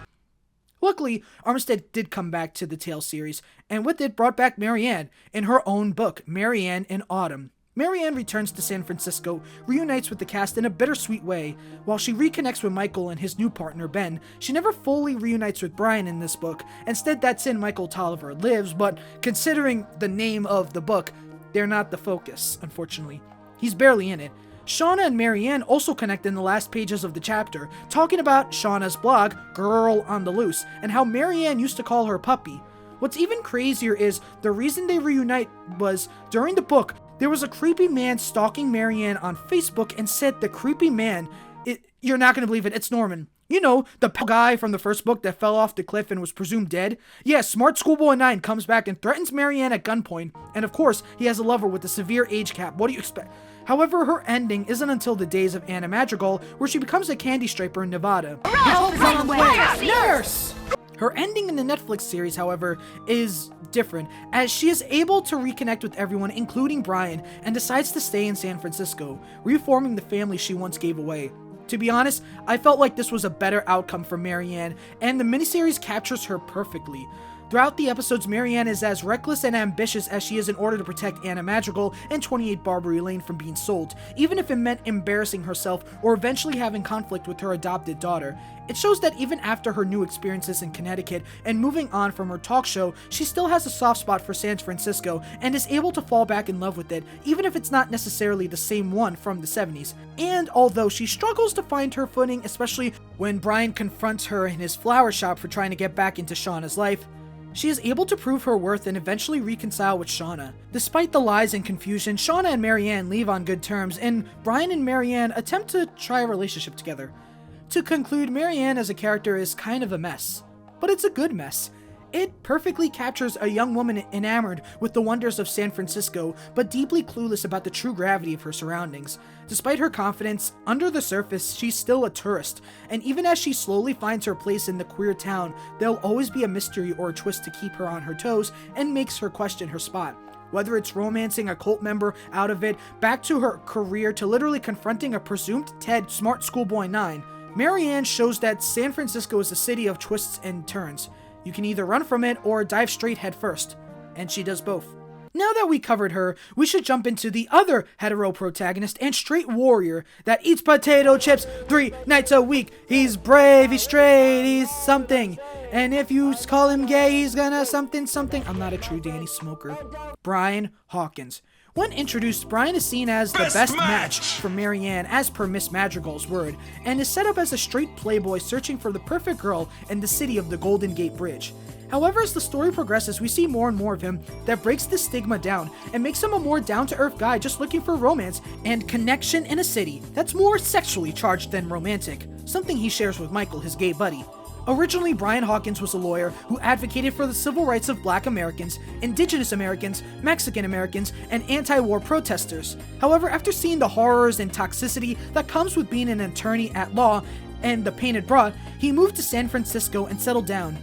Luckily, Armistead did come back to the Tales series, and with it brought back Marianne in her own book, Marianne in Autumn. Marianne returns to San Francisco, reunites with the cast in a bittersweet way. While she reconnects with Michael and his new partner, Ben, she never fully reunites with Brian in this book. Instead, that's in Michael Tolliver Lives, but considering the name of the book, they're not the focus, unfortunately. He's barely in it. Shauna and Marianne also connect in the last pages of the chapter, talking about Shauna's blog, Girl on the Loose, and how Marianne used to call her puppy. What's even crazier is the reason they reunite was, during the book, there was a creepy man stalking Marianne on Facebook and said the creepy man, you're not going to believe it, it's Norman. You know, the guy from the first book that fell off the cliff and was presumed dead? Yeah, smart schoolboy 9 comes back and threatens Marianne at gunpoint, and of course, he has a lover with a severe age cap. What do you expect? However, her ending isn't until the days of Anna Madrigal, where she becomes a candy striper in Nevada. Help is on the way! Nurse! Her ending in the Netflix series, however, is different, as she is able to reconnect with everyone, including Brian, and decides to stay in San Francisco, reforming the family she once gave away. To be honest, I felt like this was a better outcome for Marianne, and the miniseries captures her perfectly. Throughout the episodes, Marianne is as reckless and ambitious as she is in order to protect Anna Madrigal and 28 Barbary Lane from being sold, even if it meant embarrassing herself or eventually having conflict with her adopted daughter. It shows that even after her new experiences in Connecticut and moving on from her talk show, she still has a soft spot for San Francisco and is able to fall back in love with it, even if it's not necessarily the same one from the 70s. And although she struggles to find her footing, especially when Brian confronts her in his flower shop for trying to get back into Shauna's life, she is able to prove her worth and eventually reconcile with Shauna. Despite the lies and confusion, Shauna and Marianne leave on good terms, and Brian and Marianne attempt to try a relationship together. To conclude, Marianne as a character is kind of a mess, but it's a good mess. It perfectly captures a young woman enamored with the wonders of San Francisco, but deeply clueless about the true gravity of her surroundings. Despite her confidence, under the surface, she's still a tourist, and even as she slowly finds her place in the queer town, there'll always be a mystery or a twist to keep her on her toes and makes her question her spot. Whether it's romancing a cult member out of it, back to her career, to literally confronting a presumed Ted smart schoolboy 9, Marianne shows that San Francisco is a city of twists and turns. You can either run from it or dive straight head first, and she does both. Now that we covered her, we should jump into the other hetero protagonist and straight warrior that eats potato chips 3 nights a week. He's brave, he's straight, he's something. And if you call him gay, he's gonna something. I'm not a true Danny smoker. Brian Hawkins. When introduced, Brian is seen as the best match for Marianne as per Miss Madrigal's word, and is set up as a straight playboy searching for the perfect girl in the city of the Golden Gate Bridge. However, as the story progresses, we see more and more of him that breaks the stigma down and makes him a more down-to-earth guy just looking for romance and connection in a city that's more sexually charged than romantic, something he shares with Michael, his gay buddy. Originally, Brian Hawkins was a lawyer who advocated for the civil rights of Black Americans, Indigenous Americans, Mexican Americans, and anti-war protesters. However, after seeing the horrors and toxicity that comes with being an attorney at law and the pain it brought, he moved to San Francisco and settled down,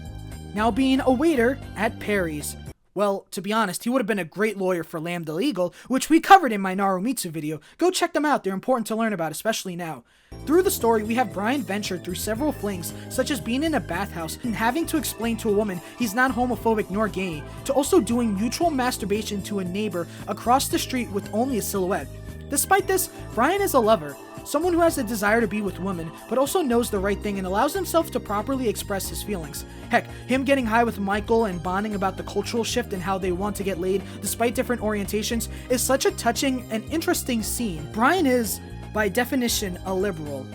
now being a waiter at Perry's. Well, to be honest, he would have been a great lawyer for Lambda Legal, which we covered in my Narumitsu video. Go check them out, they're important to learn about, especially now. Through the story, we have Brian venture through several flings, such as being in a bathhouse and having to explain to a woman he's not homophobic nor gay, to also doing mutual masturbation to a neighbor across the street with only a silhouette. Despite this, Brian is a lover, someone who has a desire to be with women, but also knows the right thing and allows himself to properly express his feelings. Heck, him getting high with Michael and bonding about the cultural shift and how they want to get laid despite different orientations is such a touching and interesting scene. Brian is, by definition, a liberal.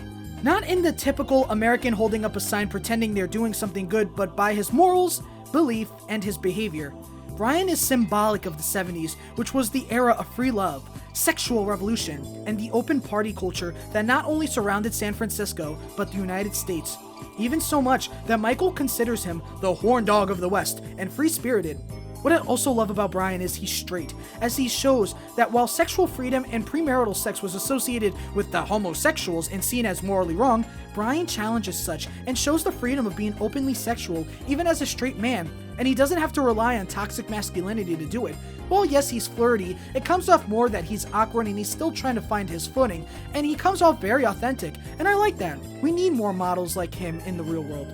Not in the typical American holding up a sign pretending they're doing something good, but by his morals, belief, and his behavior. Brian is symbolic of the 70s, which was the era of free love, sexual revolution, and the open party culture that not only surrounded San Francisco, but the United States. Even so much that Michael considers him the horn dog of the West and free-spirited. What I also love about Brian is he's straight, as he shows that while sexual freedom and premarital sex was associated with the homosexuals and seen as morally wrong, Brian challenges such and shows the freedom of being openly sexual even as a straight man, and he doesn't have to rely on toxic masculinity to do it. While yes, he's flirty, it comes off more that he's awkward and he's still trying to find his footing, and he comes off very authentic, and I like that. We need more models like him in the real world.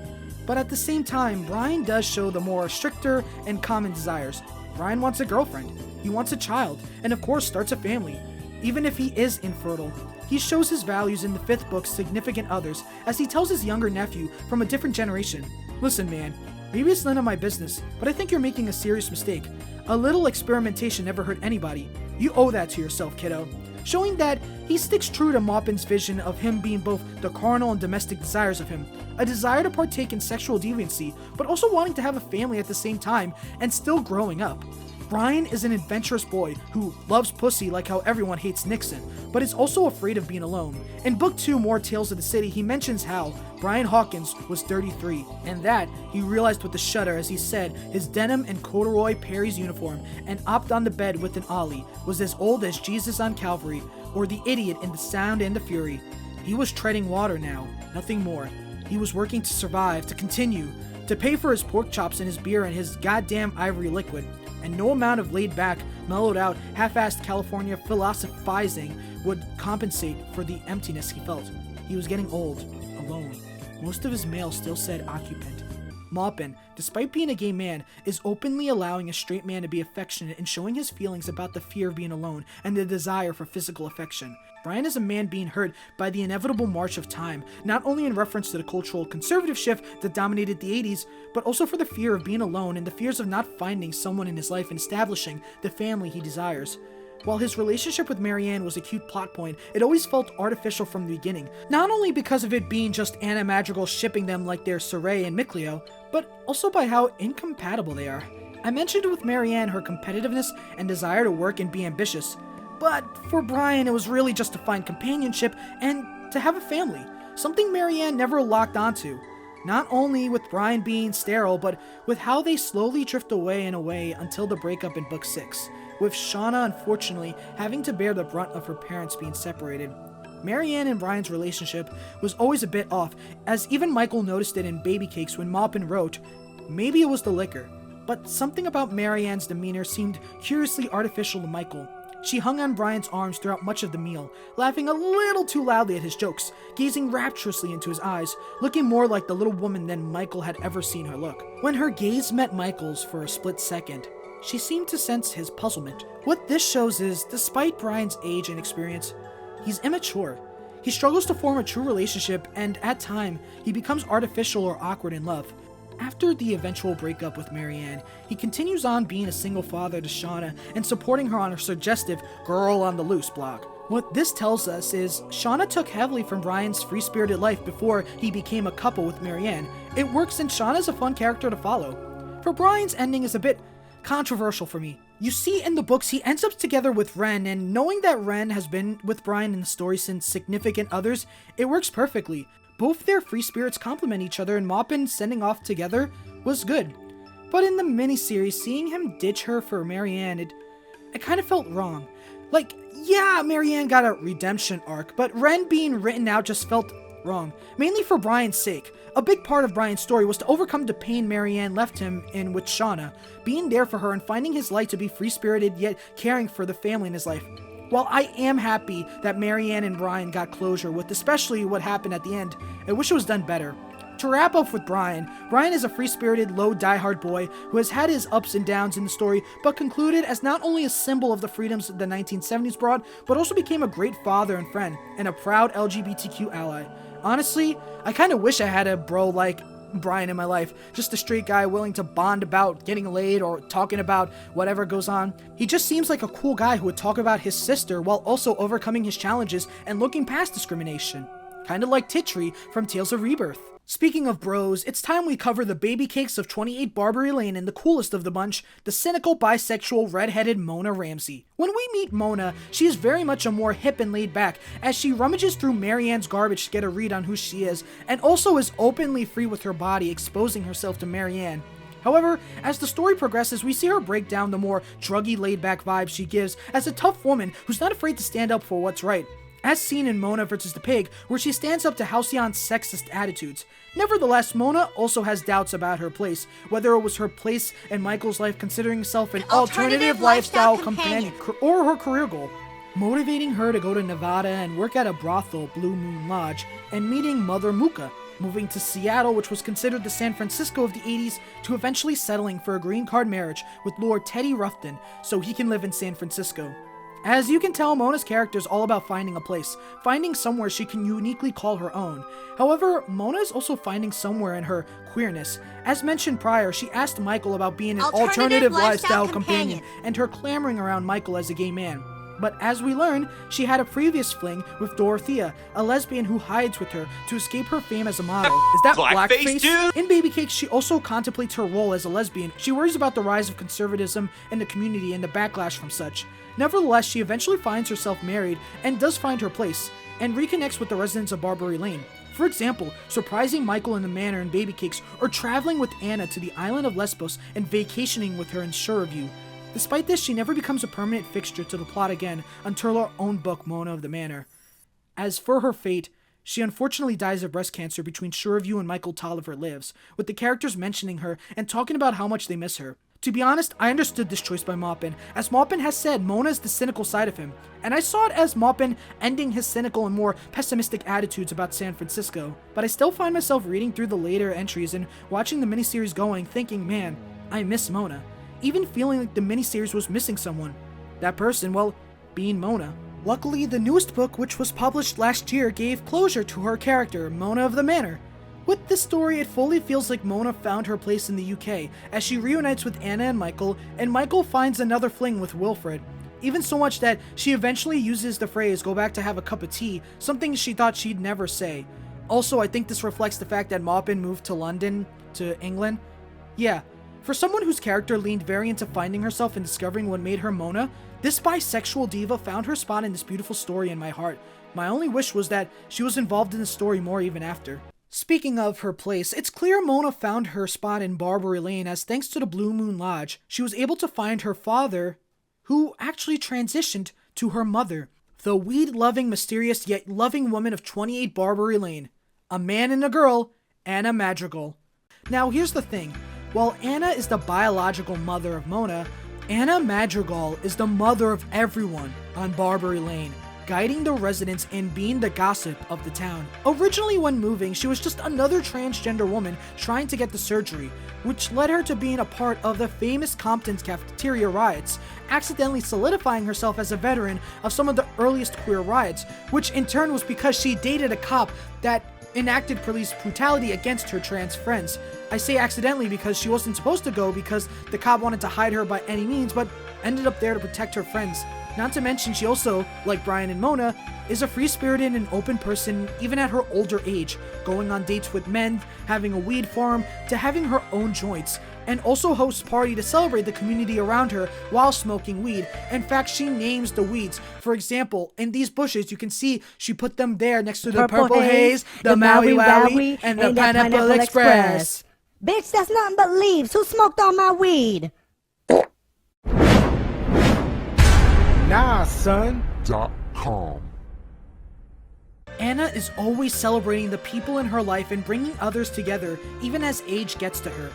But at the same time, Brian does show the more stricter and common desires. Brian wants a girlfriend, he wants a child, and of course starts a family, even if he is infertile. He shows his values in the 5th book, Significant Others, as he tells his younger nephew from a different generation, "Listen man, maybe it's none of my business, but I think you're making a serious mistake. A little experimentation never hurt anybody. You owe that to yourself, kiddo." Showing that he sticks true to Maupin's vision of him being both the carnal and domestic desires of him, a desire to partake in sexual deviancy, but also wanting to have a family at the same time and still growing up. Brian is an adventurous boy who loves pussy like how everyone hates Nixon, but is also afraid of being alone. In Book 2, More Tales of the City, he mentions how Brian Hawkins was 33, and that he realized with a shudder as he said his denim and corduroy Perry's uniform and opt on the bed with an ollie was as old as Jesus on Calvary, or the idiot in The Sound and the Fury. He was treading water now, nothing more. He was working to survive, to continue, to pay for his pork chops and his beer and his goddamn ivory liquid. And no amount of laid-back, mellowed-out, half-assed California philosophizing would compensate for the emptiness he felt. he was getting old, alone. Most of his mail still said occupant. Maupin, despite being a gay man, is openly allowing a straight man to be affectionate and showing his feelings about the fear of being alone and the desire for physical affection. Brian is a man being hurt by the inevitable march of time, not only in reference to the cultural conservative shift that dominated the 80s, but also for the fear of being alone and the fears of not finding someone in his life and establishing the family he desires. While his relationship with Marianne was a cute plot point, it always felt artificial from the beginning, not only because of it being just Anna Madrigal shipping them like they're Saray and Mikleo, but also by how incompatible they are. I mentioned with Marianne her competitiveness and desire to work and be ambitious, but for Brian it was really just to find companionship and to have a family, something Marianne never locked onto. Not only with Brian being sterile, but with how they slowly drift away and away until the breakup in book 6, with Shauna unfortunately having to bear the brunt of her parents being separated. Marianne and Brian's relationship was always a bit off, as even Michael noticed it in Baby Cakes when Maupin wrote, "Maybe it was the liquor, but something about Marianne's demeanor seemed curiously artificial to Michael. She hung on Brian's arms throughout much of the meal, laughing a little too loudly at his jokes, gazing rapturously into his eyes, looking more like the little woman than Michael had ever seen her look. When her gaze met Michael's for a split second, she seemed to sense his puzzlement. What this shows is, despite Brian's age and experience, he's immature. He struggles to form a true relationship, and at times, he becomes artificial or awkward in love. After the eventual breakup with Marianne, he continues on being a single father to Shauna and supporting her on her suggestive Girl on the Loose blog. What this tells us is Shauna took heavily from Brian's free-spirited life before he became a couple with Marianne. It works, and Shauna's a fun character to follow. For Brian's ending is a bit controversial for me. You see in the books he ends up together with Ren, and knowing that Ren has been with Brian in the story since Significant Others, it works perfectly. Both their free spirits complement each other, and Maupin sending off together was good. But in the miniseries, seeing him ditch her for Marianne, it kind of felt wrong. Like, yeah, Marianne got a redemption arc, but Ren being written out just felt wrong, mainly for Brian's sake. A big part of Brian's story was to overcome the pain Marianne left him in with Shauna, being there for her and finding his light to be free-spirited yet caring for the family in his life. While I am happy that Marianne and Brian got closure with especially what happened at the end, I wish it was done better. To wrap up with Brian is a free-spirited, low, die-hard boy who has had his ups and downs in the story, but concluded as not only a symbol of the freedoms the 1970s brought, but also became a great father and friend, and a proud LGBTQ ally. Honestly, I kinda wish I had a bro like Brian in my life, just a straight guy willing to bond about getting laid or talking about whatever goes on. He just seems like a cool guy who would talk about his sister while also overcoming his challenges and looking past discrimination. Kinda like Titri from Tales of Rebirth. Speaking of bros, it's time we cover the baby cakes of 28 Barbary Lane and the coolest of the bunch, the cynical bisexual redheaded Mona Ramsey. When we meet Mona, she is very much a more hip and laid back as she rummages through Marianne's garbage to get a read on who she is, and also is openly free with her body, exposing herself to Marianne. However, as the story progresses, we see her break down the more druggy laid-back vibes she gives as a tough woman who's not afraid to stand up for what's right, as seen in Mona vs. the Pig, where she stands up to Halcyon's sexist attitudes. Nevertheless, Mona also has doubts about her place, whether it was her place in Michael's life considering himself an alternative lifestyle companion, or her career goal, motivating her to go to Nevada and work at a brothel, Blue Moon Lodge, and meeting Mother Muka, moving to Seattle, which was considered the San Francisco of the 80s, to eventually settling for a green card marriage with Lord Teddy Ruffton so he can live in San Francisco. As you can tell, Mona's character is all about finding a place, finding somewhere she can uniquely call her own. However, Mona is also finding somewhere in her queerness. As mentioned prior, she asked Michael about being an alternative lifestyle companion, and her clamoring around Michael as a gay man. But as we learn, she had a previous fling with Dorothea, a lesbian who hides with her to escape her fame as a model. Is that blackface? Dude? In Baby Cakes, she also contemplates her role as a lesbian. She worries about the rise of conservatism in the community and the backlash from such. Nevertheless, she eventually finds herself married and does find her place, and reconnects with the residents of Barbary Lane. For example, surprising Michael in the manor in Baby Cakes, or traveling with Anna to the island of Lesbos and vacationing with her in Shureview. Despite this, she never becomes a permanent fixture to the plot again until her own book, Mona of the Manor. As for her fate, She unfortunately dies of breast cancer between Shoreview and Michael Tolliver Lives, with the characters mentioning her and talking about how much they miss her. To be honest, I understood this choice by Maupin, as Maupin has said Mona is the cynical side of him, and I saw it as Maupin ending his cynical and more pessimistic attitudes about San Francisco. But I still find myself reading through the later entries and watching the miniseries going, thinking, man, I miss Mona. Even feeling like the miniseries was missing someone. That person, well, being Mona. Luckily, the newest book, which was published last year, gave closure to her character, Mona of the Manor. With this story, it fully feels like Mona found her place in the UK, as she reunites with Anna and Michael finds another fling with Wilfred. Even so much that she eventually uses the phrase, go back to have a cup of tea, something she thought she'd never say. Also, I think this reflects the fact that Maupin moved to London, to England. Yeah, for someone whose character leaned very into finding herself and discovering what made her Mona, this bisexual diva found her spot in this beautiful story in my heart. My only wish was that she was involved in the story more even after. Speaking of her place, it's clear Mona found her spot in Barbary Lane, as thanks to the Blue Moon Lodge, she was able to find her father, who actually transitioned to her mother, the weed-loving, mysterious yet loving woman of 28 Barbary Lane. A man and a girl, Anna Madrigal. Now here's the thing, while Anna is the biological mother of Mona, Anna Madrigal is the mother of everyone on Barbary Lane, guiding the residents and being the gossip of the town. Originally when moving, she was just another transgender woman trying to get the surgery, which led her to being a part of the famous Compton's cafeteria riots, accidentally solidifying herself as a veteran of some of the earliest queer riots, which in turn was because she dated a cop that enacted police brutality against her trans friends. I say accidentally because she wasn't supposed to go because the cop wanted to hide her by any means, but ended up there to protect her friends. Not to mention she also, like Brian and Mona, is a free-spirited and open person even at her older age, going on dates with men, having a weed farm, to having her own joints, and also hosts party to celebrate the community around her while smoking weed. In fact, she names the weeds. For example, in these bushes, you can see she put them there next to the Purple Haze, the Maui Wowie, and the Pineapple Express. Bitch, that's nothing but leaves. Who smoked all my weed? Nah, son. .com. Anna is always celebrating the people in her life and bringing others together, even as age gets to her.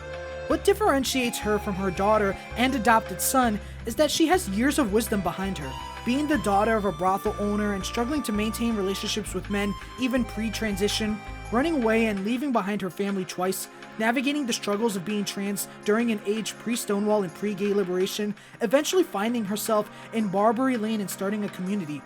What differentiates her from her daughter and adopted son is that she has years of wisdom behind her. Being the daughter of a brothel owner and struggling to maintain relationships with men even pre-transition, running away and leaving behind her family twice, navigating the struggles of being trans during an age pre-Stonewall and pre-gay liberation, eventually finding herself in Barbary Lane and starting a community.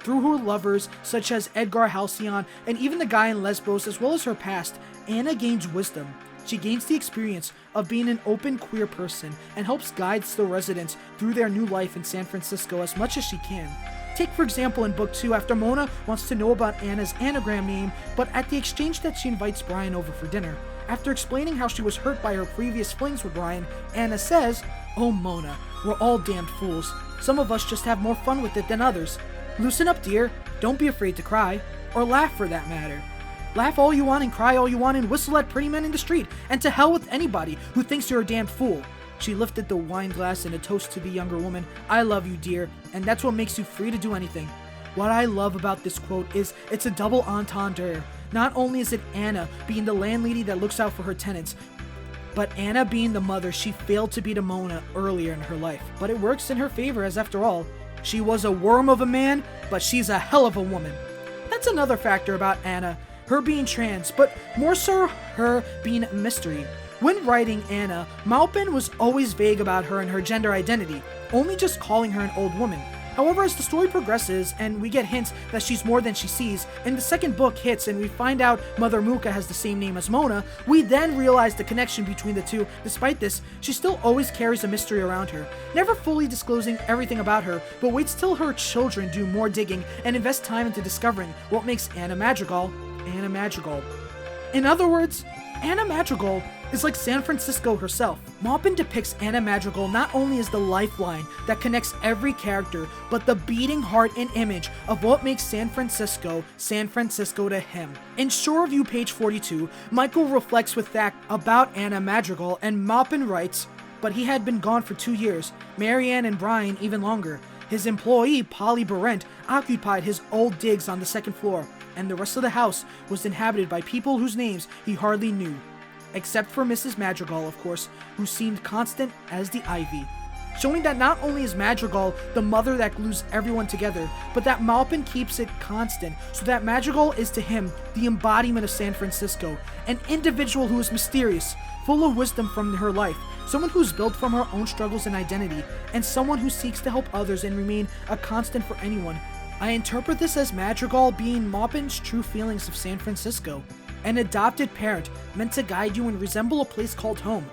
Through her lovers, such as Edgar Halcyon and even the guy in Lesbos, as well as her past, Anna gains wisdom. She gains the experience of being an open queer person and helps guide the residents through their new life in San Francisco as much as she can. Take for example in book 2, after Mona wants to know about Anna's anagram name, but at the exchange that she invites Brian over for dinner. After explaining how she was hurt by her previous flings with Brian, Anna says, "Oh Mona, we're all damned fools. Some of us just have more fun with it than others. Loosen up, dear. Don't be afraid to cry. Or laugh for that matter. Laugh all you want and cry all you want and whistle at pretty men in the street, and to hell with anybody who thinks you're a damned fool." She lifted the wine glass in a toast to the younger woman. "I love you, dear, and that's what makes you free to do anything." What I love about this quote is it's a double entendre. Not only is it Anna being the landlady that looks out for her tenants, but Anna being the mother she failed to be to Mona earlier in her life. But it works in her favor, as after all, she was a worm of a man, but she's a hell of a woman. That's another factor about Anna, her being trans, but more so her being a mystery. When writing Anna, Maupin was always vague about her and her gender identity, only just calling her an old woman. However, as the story progresses and we get hints that she's more than she sees, and the second book hits and we find out Mother Muka has the same name as Mona, we then realize the connection between the two. Despite this, she still always carries a mystery around her, never fully disclosing everything about her, but waits till her children do more digging and invest time into discovering what makes Anna Madrigal, Anna Madrigal. In other words, Anna Madrigal is like San Francisco herself. Maupin depicts Anna Madrigal not only as the lifeline that connects every character, but the beating heart and image of what makes San Francisco to him. In Shoreview page 42, Michael reflects with fact about Anna Madrigal, and Maupin writes, "But he had been gone for 2 years, Marianne and Brian even longer. His employee, Polly Berent, occupied his old digs on the second floor, and the rest of the house was inhabited by people whose names he hardly knew. Except for Mrs. Madrigal, of course, who seemed constant as the ivy. Showing that not only is Madrigal the mother that glues everyone together, but that Maupin keeps it constant, so that Madrigal is to him the embodiment of San Francisco, an individual who is mysterious, full of wisdom from her life, someone who's built from her own struggles and identity, and someone who seeks to help others and remain a constant for anyone. I interpret this as Madrigal being Maupin's true feelings of San Francisco, an adopted parent meant to guide you and resemble a place called home.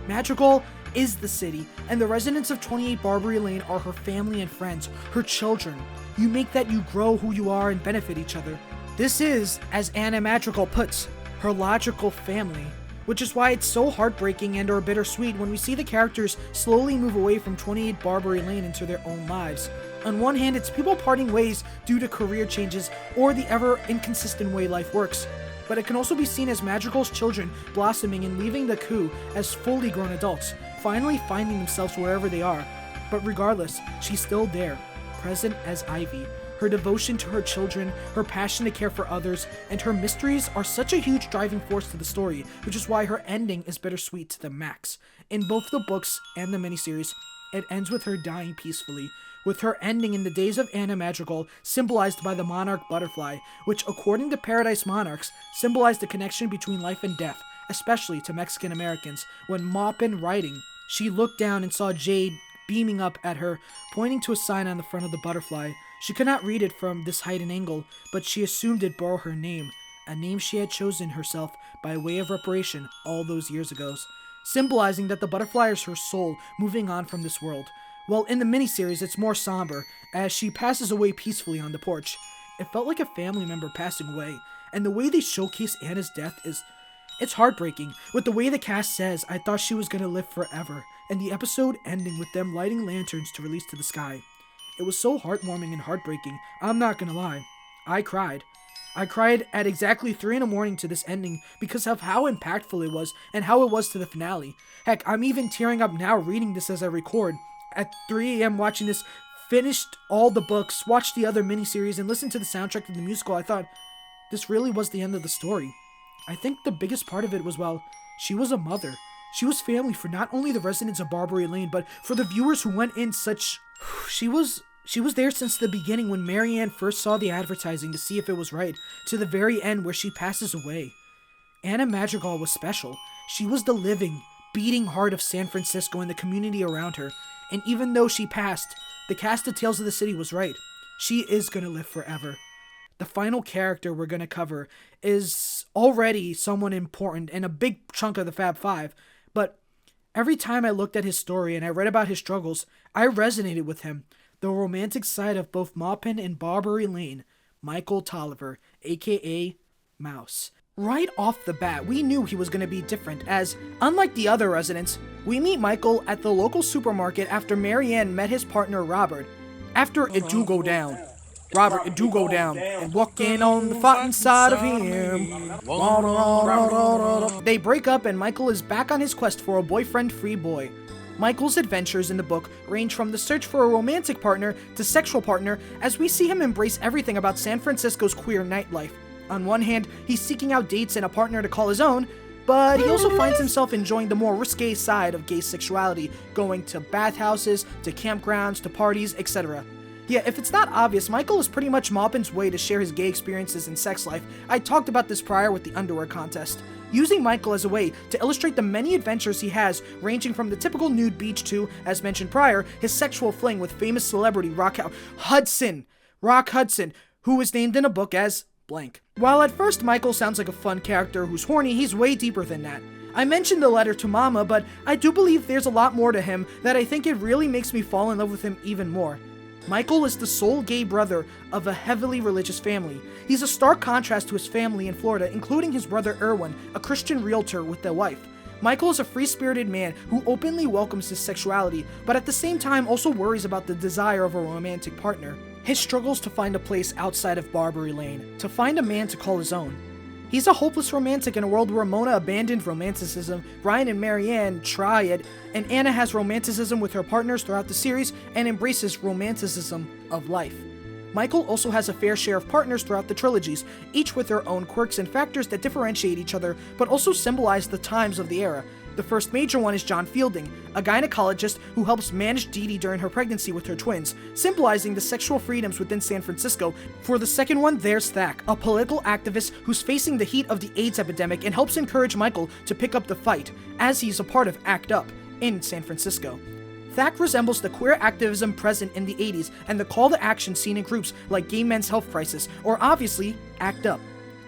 Madrigal is the city, and the residents of 28 Barbary Lane are her family and friends, her children. You make that you grow who you are and benefit each other. This is, as Anna Madrigal puts, her logical family, which is why it's so heartbreaking and or bittersweet when we see the characters slowly move away from 28 Barbary Lane into their own lives. On one hand, it's people parting ways due to career changes or the ever inconsistent way life works. But it can also be seen as Madrigal's children blossoming and leaving the coup as fully grown adults, finally finding themselves wherever they are. But regardless, she's still there, present as Ivy. Her devotion to her children, her passion to care for others, and her mysteries are such a huge driving force to the story, which is why her ending is bittersweet to the max. In both the books and the miniseries, it ends with her dying peacefully, with her ending in the days of Anna Madrigal symbolized by the monarch butterfly, which according to Paradise Monarchs symbolized the connection between life and death, especially to Mexican Americans. When Maupin writing, she looked down and saw Jade beaming up at her, pointing to a sign on the front of the butterfly. She could not read it from this height and angle, but she assumed it bore her name, a name she had chosen herself by way of reparation all those years ago, symbolizing that the butterfly is her soul moving on from this world. Well, in the miniseries, it's more somber, as she passes away peacefully on the porch. It felt like a family member passing away, and the way they showcase Anna's death it's heartbreaking. With the way the cast says, I thought she was gonna live forever, and the episode ending with them lighting lanterns to release to the sky. It was so heartwarming and heartbreaking, I'm not gonna lie. I cried. I cried at exactly 3 a.m. to this ending because of how impactful it was and how it was to the finale. Heck, I'm even tearing up now reading this as I record. At 3 a.m. watching this, finished all the books, watched the other miniseries, and listened to the soundtrack of the musical, I thought, this really was the end of the story. I think the biggest part of it was, well, she was a mother. She was family for not only the residents of Barbary Lane, but for the viewers who went in such... She was there since the beginning when Marianne first saw the advertising to see if it was right, to the very end where she passes away. Anna Madrigal was special. She was the living, beating heart of San Francisco and the community around her. And even though she passed, the cast of Tales of the City was right. She is gonna live forever. The final character we're gonna cover is already someone important and a big chunk of the Fab Five, but every time I looked at his story and I read about his struggles, I resonated with him. The romantic side of both Maupin and Barbary Lane, Michael Tolliver, aka Mouse. Right off the bat, we knew he was going to be different, as, unlike the other residents, we meet Michael at the local supermarket after Marianne met his partner Robert. After it do go down. Robert, it do go down, and walking on the fighting side of him. They break up and Michael is back on his quest for a boyfriend-free boy. Michael's adventures in the book range from the search for a romantic partner to sexual partner, as we see him embrace everything about San Francisco's queer nightlife. On one hand, he's seeking out dates and a partner to call his own, but he also finds himself enjoying the more risque side of gay sexuality, going to bathhouses, to campgrounds, to parties, etc. Yeah, if it's not obvious, Michael is pretty much Maupin's way to share his gay experiences and sex life. I talked about this prior with the underwear contest. Using Michael as a way to illustrate the many adventures he has, ranging from the typical nude beach to, as mentioned prior, his sexual fling with famous celebrity Rock Hudson, who was named in a book as blank. While at first Michael sounds like a fun character who's horny, he's way deeper than that. I mentioned the letter to Mama, but I do believe there's a lot more to him that I think it really makes me fall in love with him even more. Michael is the sole gay brother of a heavily religious family. He's a stark contrast to his family in Florida, including his brother Erwin, a Christian realtor with a wife. Michael is a free-spirited man who openly welcomes his sexuality, but at the same time also worries about the desire of a romantic partner. His struggles to find a place outside of Barbary Lane, to find a man to call his own. He's a hopeless romantic in a world where Mona abandoned romanticism, Brian and Marianne try it, and Anna has romanticism with her partners throughout the series and embraces romanticism of life. Michael also has a fair share of partners throughout the trilogies, each with their own quirks and factors that differentiate each other, but also symbolize the times of the era. The first major one is John Fielding, a gynecologist who helps manage Dee Dee during her pregnancy with her twins, symbolizing the sexual freedoms within San Francisco. For the second one, there's Thack, a political activist who's facing the heat of the AIDS epidemic and helps encourage Michael to pick up the fight, as he's a part of ACT UP in San Francisco. Thack resembles the queer activism present in the 80s and the call to action seen in groups like Gay Men's Health Crisis, or obviously, ACT UP.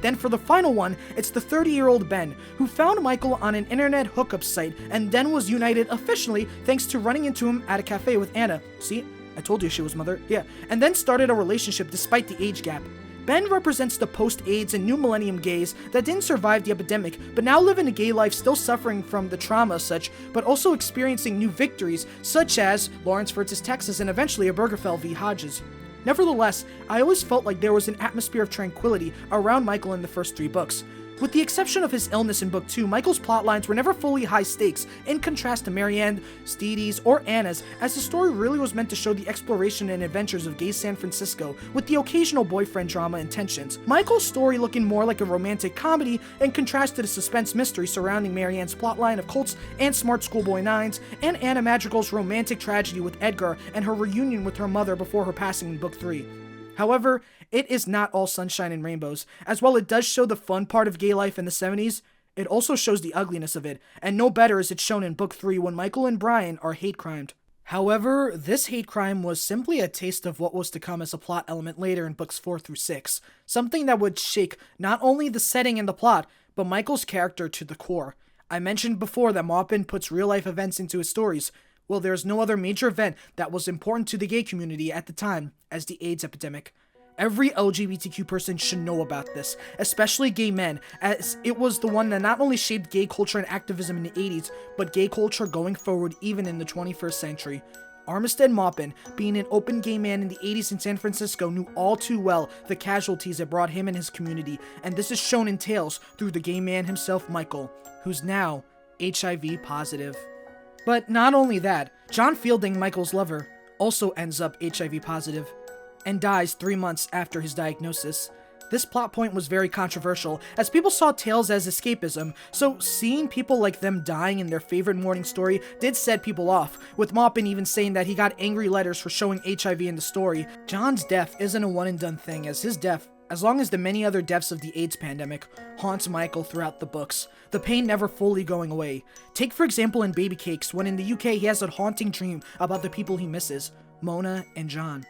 Then for the final one, it's the 30-year-old Ben, who found Michael on an internet hookup site and then was united officially thanks to running into him at a cafe with Anna. See? I told you she was mother. Yeah. And then started a relationship despite the age gap. Ben represents the post-AIDS and new millennium gays that didn't survive the epidemic, but now live in a gay life still suffering from the trauma as such, but also experiencing new victories, such as Lawrence versus Texas and eventually Obergefell v. Hodges. Nevertheless, I always felt like there was an atmosphere of tranquility around Michael in the first 3 books. With the exception of his illness in book 2, Michael's plotlines were never fully high stakes, in contrast to Marianne, Dee Dee's, or Anna's, as the story really was meant to show the exploration and adventures of gay San Francisco, with the occasional boyfriend drama and tensions. Michael's story looking more like a romantic comedy, in contrast to the suspense mystery surrounding Marianne's plotline of cults and smart schoolboy nines, and Anna Madrigal's romantic tragedy with Edgar and her reunion with her mother before her passing in book 3. However, it is not all sunshine and rainbows. As while it does show the fun part of gay life in the 70s, it also shows the ugliness of it, and no better is it shown in book 3 when Michael and Brian are hate-crimed. However, this hate crime was simply a taste of what was to come as a plot element later in books 4 through 6, something that would shake not only the setting and the plot, but Michael's character to the core. I mentioned before that Maupin puts real-life events into his stories. Well, there's no other major event that was important to the gay community at the time as the AIDS epidemic. Every LGBTQ person should know about this, especially gay men, as it was the one that not only shaped gay culture and activism in the 80s, but gay culture going forward even in the 21st century. Armistead Maupin, being an open gay man in the 80s in San Francisco, knew all too well the casualties that brought him and his community, and this is shown in tales through the gay man himself, Michael, who's now HIV positive. But not only that, John Fielding, Michael's lover, also ends up HIV positive, and dies 3 months after his diagnosis. This plot point was very controversial, as people saw tales as escapism, so seeing people like them dying in their favorite morning story did set people off, with Maupin even saying that he got angry letters for showing HIV in the story. John's death isn't a one-and-done thing, as his death, as long as the many other deaths of the AIDS pandemic, haunts Michael throughout the books, the pain never fully going away. Take for example in Baby Cakes, when in the UK he has a haunting dream about the people he misses, Mona and John.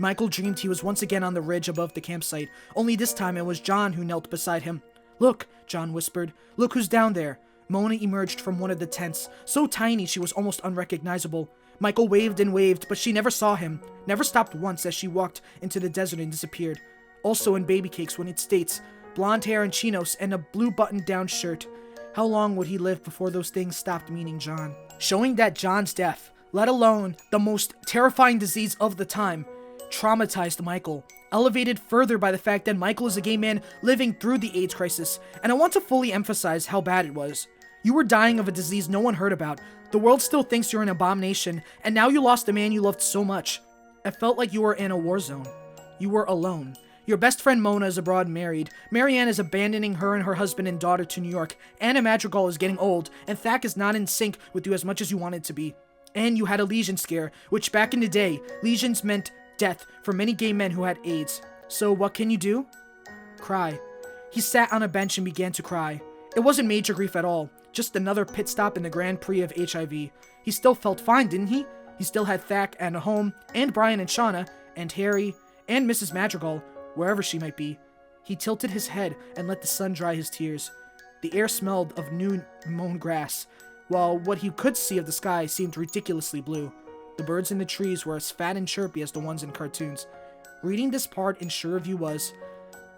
Michael dreamed he was once again on the ridge above the campsite, only this time it was John who knelt beside him. "Look," John whispered, "look who's down there." Mona emerged from one of the tents, so tiny she was almost unrecognizable. Michael waved and waved, but she never saw him, never stopped once as she walked into the desert and disappeared. Also in Baby Cakes when it states, blonde hair and chinos and a blue button-down shirt. How long would he live before those things stopped meaning John? Showing that John's death, let alone the most terrifying disease of the time, traumatized Michael, elevated further by the fact that Michael is a gay man living through the AIDS crisis, and I want to fully emphasize how bad it was. You were dying of a disease no one heard about, the world still thinks you're an abomination, and now you lost a man you loved so much. It felt like you were in a war zone. You were alone. Your best friend Mona is abroad and married, Marianne is abandoning her and her husband and daughter to New York, Anna Madrigal is getting old, and Thack is not in sync with you as much as you wanted to be. And you had a lesion scare, which back in the day, lesions meant death for many gay men who had AIDS. So what can you do? Cry. He sat on a bench and began to cry. It wasn't major grief at all, just another pit stop in the Grand Prix of HIV. He still felt fine, didn't he? He still had Thack and a home, and Brian and Shauna, and Harry, and Mrs. Madrigal, wherever she might be. He tilted his head and let the sun dry his tears. The air smelled of new mown grass, while what he could see of the sky seemed ridiculously blue. The birds in the trees were as fat and chirpy as the ones in cartoons. Reading this part in Sure of You was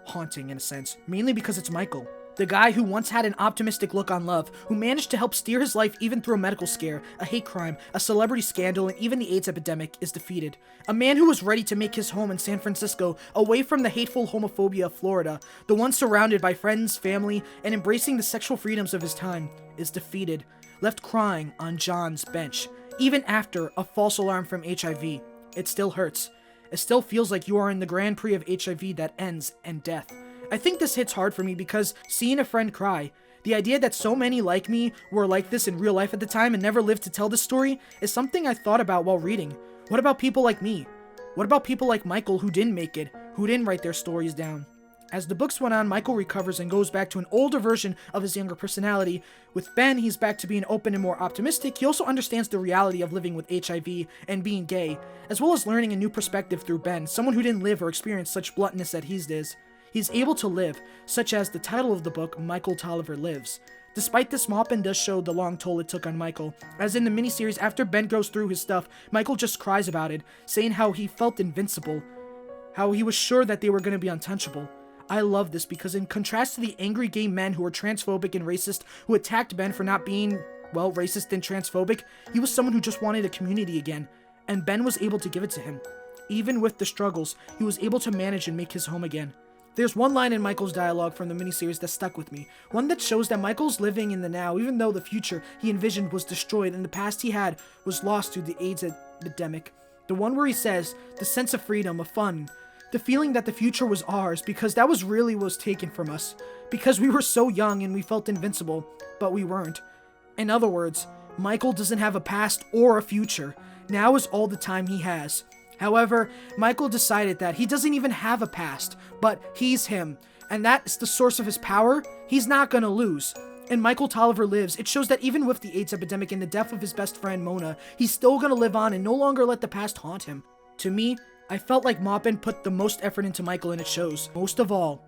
haunting in a sense, mainly because it's Michael. The guy who once had an optimistic look on love, who managed to help steer his life even through a medical scare, a hate crime, a celebrity scandal, and even the AIDS epidemic, is defeated. A man who was ready to make his home in San Francisco, away from the hateful homophobia of Florida, the one surrounded by friends, family, and embracing the sexual freedoms of his time, is defeated, left crying on John's bench. Even after a false alarm from HIV, it still hurts. It still feels like you are in the Grand Prix of HIV that ends in death. I think this hits hard for me because seeing a friend cry, the idea that so many like me were like this in real life at the time and never lived to tell this story, is something I thought about while reading. What about people like me? What about people like Michael who didn't make it, who didn't write their stories down? As the books went on, Michael recovers and goes back to an older version of his younger personality. With Ben, he's back to being open and more optimistic. He also understands the reality of living with HIV and being gay, as well as learning a new perspective through Ben, someone who didn't live or experience such bluntness that he is. He's able to live, such as the title of the book, Michael Tolliver Lives. Despite this, Maupin does show the long toll it took on Michael. As in the miniseries, after Ben goes through his stuff, Michael just cries about it, saying how he felt invincible, how he was sure that they were going to be untouchable. I love this because in contrast to the angry gay men who were transphobic and racist, who attacked Ben for not being, well, racist and transphobic, he was someone who just wanted a community again, and Ben was able to give it to him. Even with the struggles, he was able to manage and make his home again. There's one line in Michael's dialogue from the miniseries that stuck with me, one that shows that Michael's living in the now, even though the future he envisioned was destroyed and the past he had was lost through the AIDS epidemic. The one where he says, the sense of freedom, of fun, the feeling that the future was ours because that was really what was taken from us, because we were so young and we felt invincible, but we weren't. In other words, Michael doesn't have a past or a future. Now is all the time he has. However, Michael decided that he doesn't even have a past, but he's him, and that's the source of his power. He's not gonna lose. In Michael Tolliver Lives, it shows that even with the AIDS epidemic and the death of his best friend Mona, he's still gonna live on and no longer let the past haunt him. To me, I felt like Maupin put the most effort into Michael, and it shows. Most of all,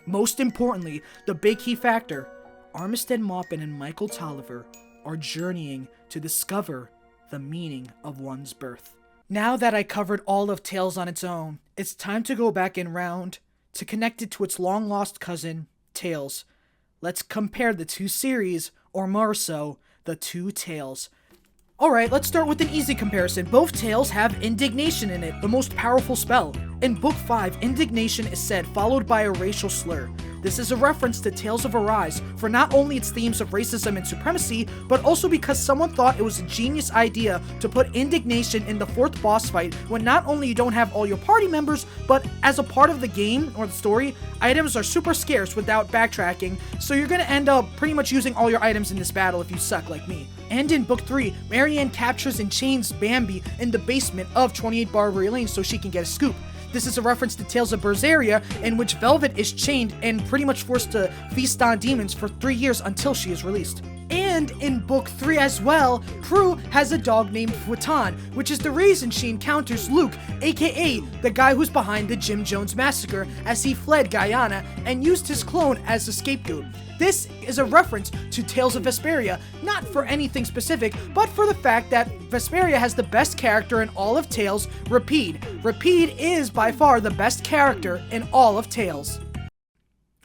most importantly, the big key factor, Armistead Maupin and Michael Tolliver are journeying to discover the meaning of one's birth. Now that I covered all of Tales on its own, it's time to go back in round to connect it to its long-lost cousin, Tales. Let's compare the two series, or more so, the two Tales. Alright, let's start with an easy comparison. Both tales have indignation in it, the most powerful spell. In Book 5, indignation is said, followed by a racial slur. This is a reference to Tales of Arise, for not only its themes of racism and supremacy, but also because someone thought it was a genius idea to put indignation in the 4th boss fight when not only you don't have all your party members, but as a part of the game or the story, items are super scarce without backtracking, so you're gonna end up pretty much using all your items in this battle if you suck like me. And in Book 3, Marianne captures and chains Bambi in the basement of 28 Barbary Lane so she can get a scoop. This is a reference to Tales of Berseria, in which Velvet is chained and pretty much forced to feast on demons for 3 years until she is released. And in Book 3 as well, Prue has a dog named Futon, which is the reason she encounters Luke, aka the guy who's behind the Jim Jones massacre, as he fled Guyana and used his clone as a scapegoat. This is a reference to Tales of Vesperia, not for anything specific, but for the fact that Vesperia has the best character in all of Tales, Rapide. Rapide is by far the best character in all of Tales.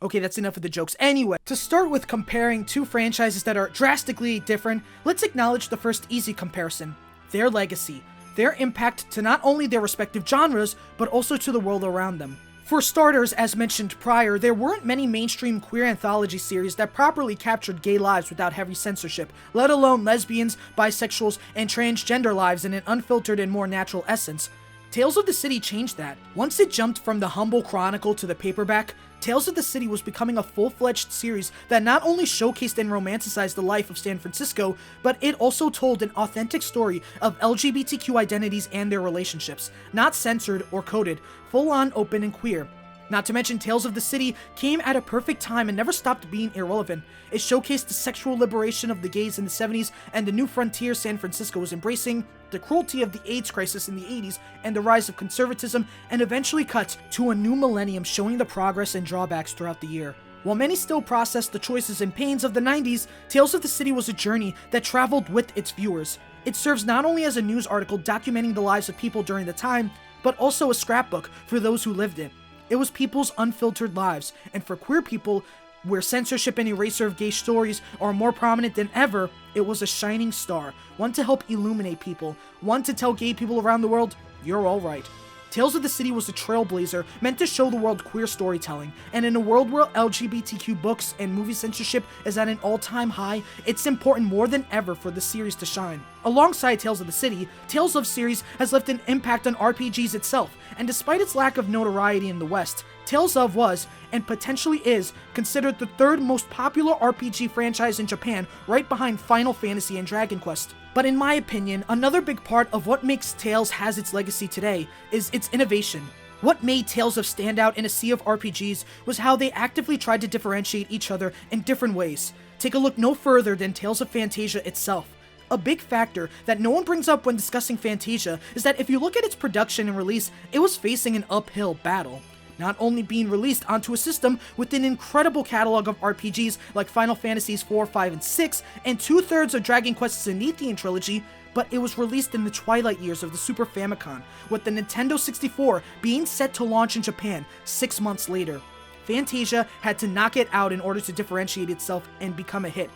Okay, that's enough of the jokes. Anyway, to start with comparing two franchises that are drastically different, let's acknowledge the first easy comparison, their legacy, their impact to not only their respective genres, but also to the world around them. For starters, as mentioned prior, there weren't many mainstream queer anthology series that properly captured gay lives without heavy censorship, let alone lesbians, bisexuals, and transgender lives in an unfiltered and more natural essence. Tales of the City changed that. Once it jumped from the humble chronicle to the paperback, Tales of the City was becoming a full-fledged series that not only showcased and romanticized the life of San Francisco, but it also told an authentic story of LGBTQ identities and their relationships, not censored or coded, full-on open and queer. Not to mention, Tales of the City came at a perfect time and never stopped being irrelevant. It showcased the sexual liberation of the gays in the 70s and the new frontier San Francisco was embracing, the cruelty of the AIDS crisis in the 80s, and the rise of conservatism, and eventually cut to a new millennium showing the progress and drawbacks throughout the year. While many still process the choices and pains of the 90s, Tales of the City was a journey that traveled with its viewers. It serves not only as a news article documenting the lives of people during the time, but also a scrapbook for those who lived it. It was people's unfiltered lives, and for queer people, Where censorship and erasure of gay stories are more prominent than ever, it was a shining star, one to help illuminate people, one to tell gay people around the world, you're alright. Tales of the City was a trailblazer meant to show the world queer storytelling, and in a world where LGBTQ books and movie censorship is at an all-time high, it's important more than ever for the series to shine. Alongside Tales of the City, Tales of series has left an impact on RPGs itself, and despite its lack of notoriety in the West, Tales of was, and potentially is, considered the third most popular RPG franchise in Japan, right behind Final Fantasy and Dragon Quest. But in my opinion, another big part of what makes Tales has its legacy today is its innovation. What made Tales of stand out in a sea of RPGs was how they actively tried to differentiate each other in different ways. Take a look no further than Tales of Fantasia itself. A big factor that no one brings up when discussing Fantasia is that if you look at its production and release, it was facing an uphill battle. Not only being released onto a system with an incredible catalog of RPGs like Final Fantasies 4, 5, and 6, and 2/3 of Dragon Quest's Zenithian trilogy, but it was released in the twilight years of the Super Famicom, with the Nintendo 64 being set to launch in Japan 6 months later. Fantasia had to knock it out in order to differentiate itself and become a hit,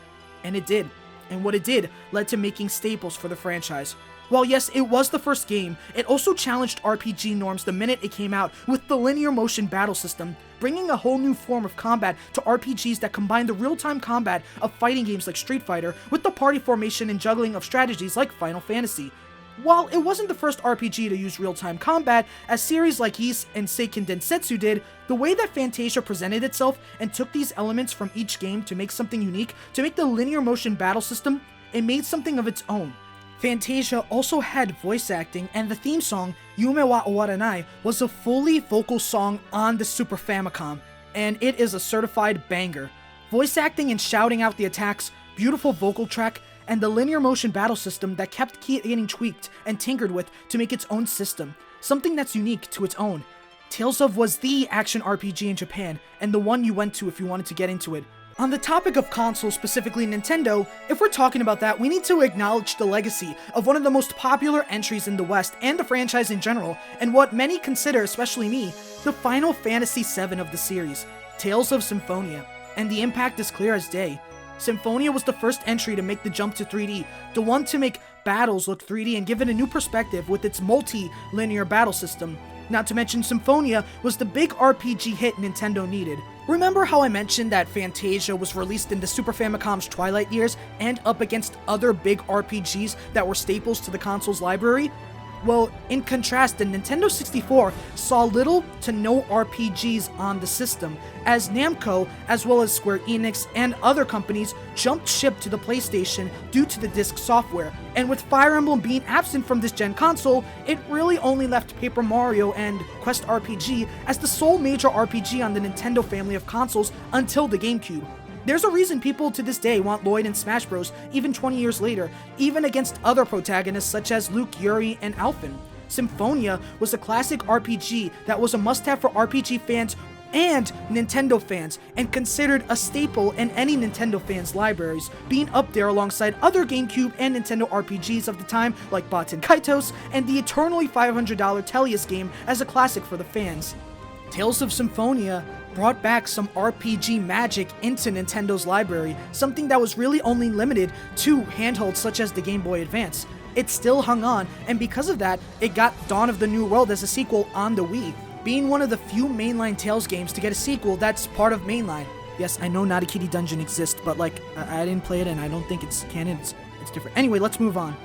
and it did. And what it did led to making staples for the franchise. While yes, it was the first game, it also challenged RPG norms the minute it came out with the linear motion battle system, bringing a whole new form of combat to RPGs that combine the real-time combat of fighting games like Street Fighter with the party formation and juggling of strategies like Final Fantasy. While it wasn't the first RPG to use real-time combat, as series like Ys and Seiken Densetsu did, the way that Fantasia presented itself and took these elements from each game to make something unique, to make the linear motion battle system, it made something of its own. Fantasia also had voice acting, and the theme song, Yume wa Owaranai, was a fully vocal song on the Super Famicom, and it is a certified banger. Voice acting and shouting out the attacks, beautiful vocal track, and the linear motion battle system that kept getting tweaked and tinkered with to make its own system, something that's unique to its own. Tales of was the action RPG in Japan, and the one you went to if you wanted to get into it. On the topic of consoles, specifically Nintendo, if we're talking about that, we need to acknowledge the legacy of one of the most popular entries in the West and the franchise in general, and what many consider, especially me, the Final Fantasy VII of the series, Tales of Symphonia, and the impact is clear as day. Symphonia was the first entry to make the jump to 3D, the one to make battles look 3D and give it a new perspective with its multi-linear battle system. Not to mention, Symphonia was the big RPG hit Nintendo needed. Remember how I mentioned that Fantasia was released in the Super Famicom's twilight years and up against other big RPGs that were staples to the console's library? Well, in contrast, the Nintendo 64 saw little to no RPGs on the system, as Namco, as well as Square Enix and other companies, jumped ship to the PlayStation due to the disc software, and with Fire Emblem being absent from this gen console, it really only left Paper Mario and Quest RPG as the sole major RPG on the Nintendo family of consoles until the GameCube. There's a reason people to this day want Lloyd in Smash Bros. Even 20 years later, even against other protagonists such as Luke, Yuri, and Alphen. Symphonia was a classic RPG that was a must-have for RPG fans and Nintendo fans, and considered a staple in any Nintendo fans' libraries, being up there alongside other GameCube and Nintendo RPGs of the time like Baten Kaitos and the eternally $500 Telius game as a classic for the fans. Tales of Symphonia brought back some RPG magic into Nintendo's library, something that was really only limited to handhelds such as the Game Boy Advance. It still hung on, and because of that, it got Dawn of the New World as a sequel on the Wii, being one of the few mainline Tales games to get a sequel that's part of mainline. Yes, I know Naughty Kitty Dungeon exists, but I didn't play it and I don't think it's canon, it's different. Anyway, let's move on.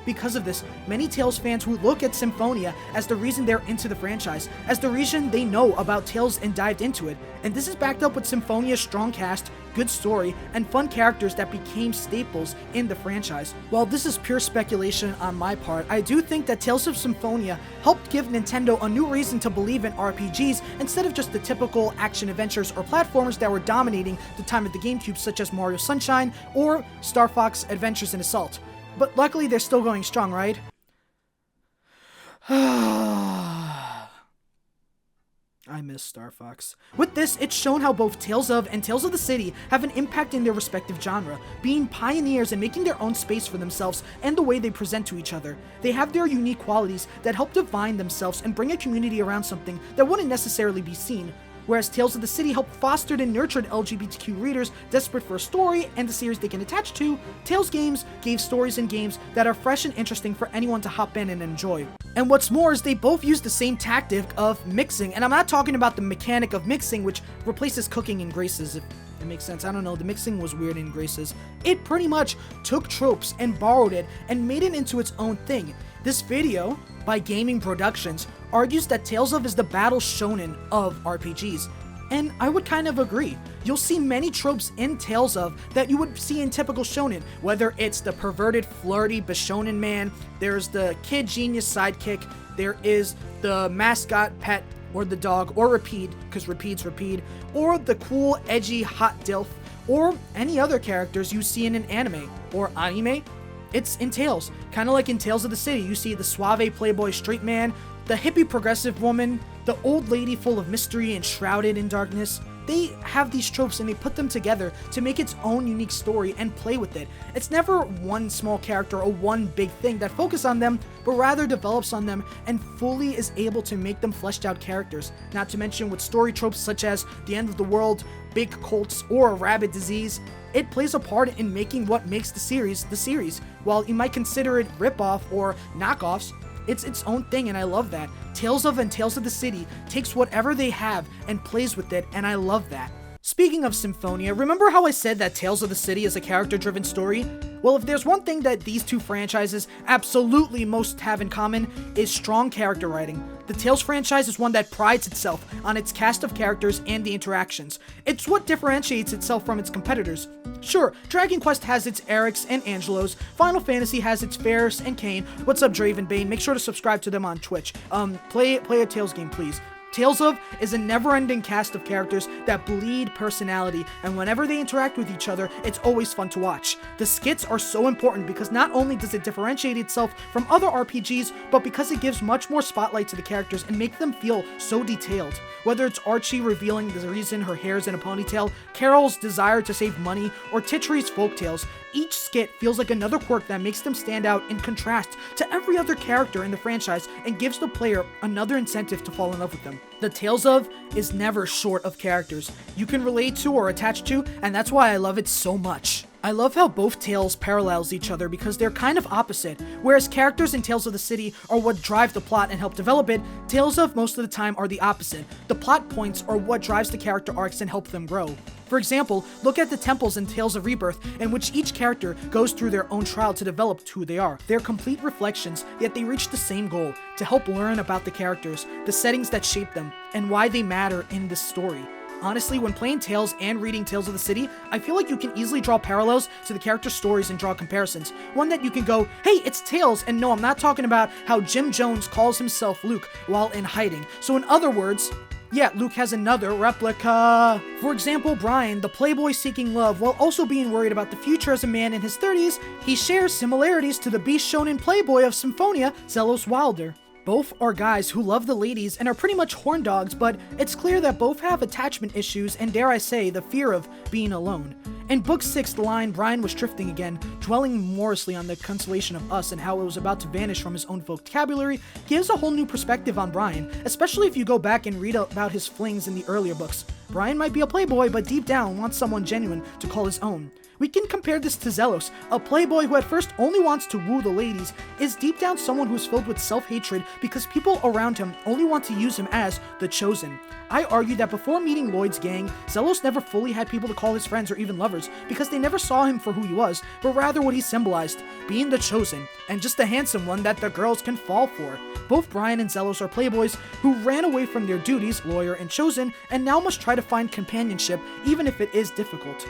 Because of this, many Tales fans who look at Symphonia as the reason they're into the franchise, as the reason they know about Tales and dived into it, and this is backed up with Symphonia's strong cast, good story, and fun characters that became staples in the franchise. While this is pure speculation on my part, I do think that Tales of Symphonia helped give Nintendo a new reason to believe in RPGs instead of just the typical action adventures or platformers that were dominating the time of the GameCube, such as Mario Sunshine or Star Fox Adventures in Assault. But luckily, they're still going strong, right? I miss Star Fox. With this, it's shown how both Tales of and Tales of the City have an impact in their respective genre, being pioneers and making their own space for themselves and the way they present to each other. They have their unique qualities that help define themselves and bring a community around something that wouldn't necessarily be seen. whereas Tales of the City helped fostered and nurtured LGBTQ readers desperate for a story and a series they can attach to, Tales games gave stories and games that are fresh and interesting for anyone to hop in and enjoy. And what's more is they both use the same tactic of mixing, and I'm not talking about the mechanic of mixing, which replaces cooking in Graces, if it makes sense. I don't know, the mixing was weird in Graces. It pretty much took tropes and borrowed it and made it into its own thing. This video, by Gaming Productions, argues that Tales of is the battle shonen of RPGs. And I would kind of agree. You'll see many tropes in Tales of that you would see in typical shonen, whether it's the perverted, flirty Bishonen man, there's the kid genius sidekick, there is the mascot pet or the dog, or Repeat, because Repeat's Repeat, or the cool, edgy, hot dilf, or any other characters you see in an anime or anime. It's in Tales. Kind of like in Tales of the City, you see the suave playboy straight man, the hippie progressive woman, the old lady full of mystery and shrouded in darkness. They have these tropes and they put them together to make its own unique story and play with it. It's never one small character or one big thing that focuses on them, but rather develops on them and fully is able to make them fleshed out characters. Not to mention with story tropes such as the end of the world, big cults, or a rabid disease, it plays a part in making what makes the series. While you might consider it ripoff or knockoffs, it's its own thing, and I love that. Tales of and Tales of the City takes whatever they have and plays with it, and I love that. Speaking of Symphonia, remember how I said that Tales of the City is a character-driven story? Well, if there's one thing that these two franchises absolutely most have in common, is strong character writing. The Tales franchise is one that prides itself on its cast of characters and the interactions. It's what differentiates itself from its competitors. Sure, Dragon Quest has its Erics and Angelos, Final Fantasy has its Ferris and Kane. What's up, Dravenbane? Make sure to subscribe to them on Twitch. Play a Tales game, please. Tales of is a never-ending cast of characters that bleed personality, and whenever they interact with each other, it's always fun to watch. The skits are so important because not only does it differentiate itself from other RPGs, but because it gives much more spotlight to the characters and make them feel so detailed. Whether it's Archie revealing the reason her hair's in a ponytail, Carol's desire to save money, or Titri's folktales, each skit feels like another quirk that makes them stand out in contrast to every other character in the franchise and gives the player another incentive to fall in love with them. The Tales of is never short of characters you can relate to or attach to, and that's why I love it so much. I love how both tales parallels each other because they're kind of opposite. Whereas characters in Tales of the City are what drive the plot and help develop it, Tales of most of the time are the opposite. The plot points are what drives the character arcs and help them grow. For example, look at the temples in Tales of Rebirth, in which each character goes through their own trial to develop who they are. They're complete reflections, yet they reach the same goal, to help learn about the characters, the settings that shape them, and why they matter in this story. Honestly, when playing Tales and reading Tales of the City, I feel like you can easily draw parallels to the character stories and draw comparisons. One that you can go, hey, it's Tales, and no, I'm not talking about how Jim Jones calls himself Luke while in hiding. So in other words, yeah, Luke has another replica. For example, Brian, the playboy seeking love while also being worried about the future as a man in his 30s, he shares similarities to the beast shonen playboy of Symphonia, Zelos Wilder. Both are guys who love the ladies and are pretty much horn dogs, but it's clear that both have attachment issues and, dare I say, the fear of being alone. In Book 6, the line, Brian was drifting again, dwelling morosely on the consolation of us and how it was about to vanish from his own vocabulary, gives a whole new perspective on Brian, especially if you go back and read about his flings in the earlier books. Brian might be a playboy, but deep down wants someone genuine to call his own. We can compare this to Zelos, a playboy who at first only wants to woo the ladies, is deep down someone who's filled with self-hatred because people around him only want to use him as the chosen. I argue that before meeting Lloyd's gang, Zelos never fully had people to call his friends or even lovers because they never saw him for who he was, but rather what he symbolized, being the chosen, and just the handsome one that the girls can fall for. Both Brian and Zelos are playboys who ran away from their duties, lawyer and chosen, and now must try to find companionship even if it is difficult.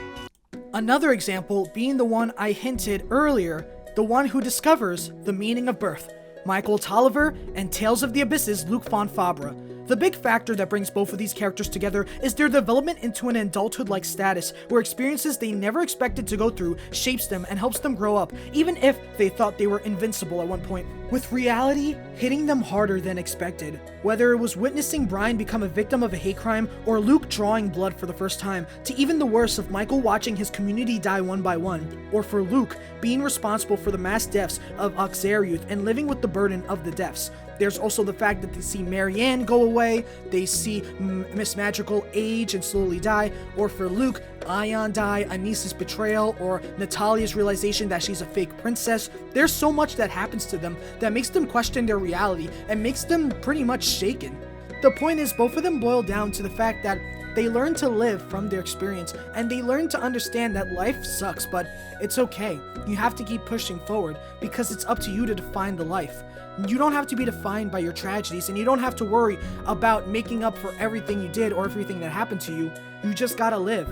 Another example being the one I hinted earlier, the one who discovers the meaning of birth, Michael Tolliver and Tales of the Abyss's Luc Fonfabre. The big factor that brings both of these characters together is their development into an adulthood-like status, where experiences they never expected to go through shapes them and helps them grow up, even if they thought they were invincible at one point, with reality hitting them harder than expected. Whether it was witnessing Brian become a victim of a hate crime, or Luke drawing blood for the first time, to even the worst of Michael watching his community die one by one, or for Luke being responsible for the mass deaths of Oxeriuth and living with the burden of the deaths. There's also the fact that they see Marianne go away, they see Miss Magical age and slowly die, or for Luke, Ion die, Anisa's betrayal, or Natalia's realization that she's a fake princess. There's so much that happens to them that makes them question their reality and makes them pretty much shaken. The point is, both of them boil down to the fact that they learn to live from their experience, and they learn to understand that life sucks, but it's okay. You have to keep pushing forward, because it's up to you to define the life. You don't have to be defined by your tragedies, and you don't have to worry about making up for everything you did or everything that happened to you. You just gotta live.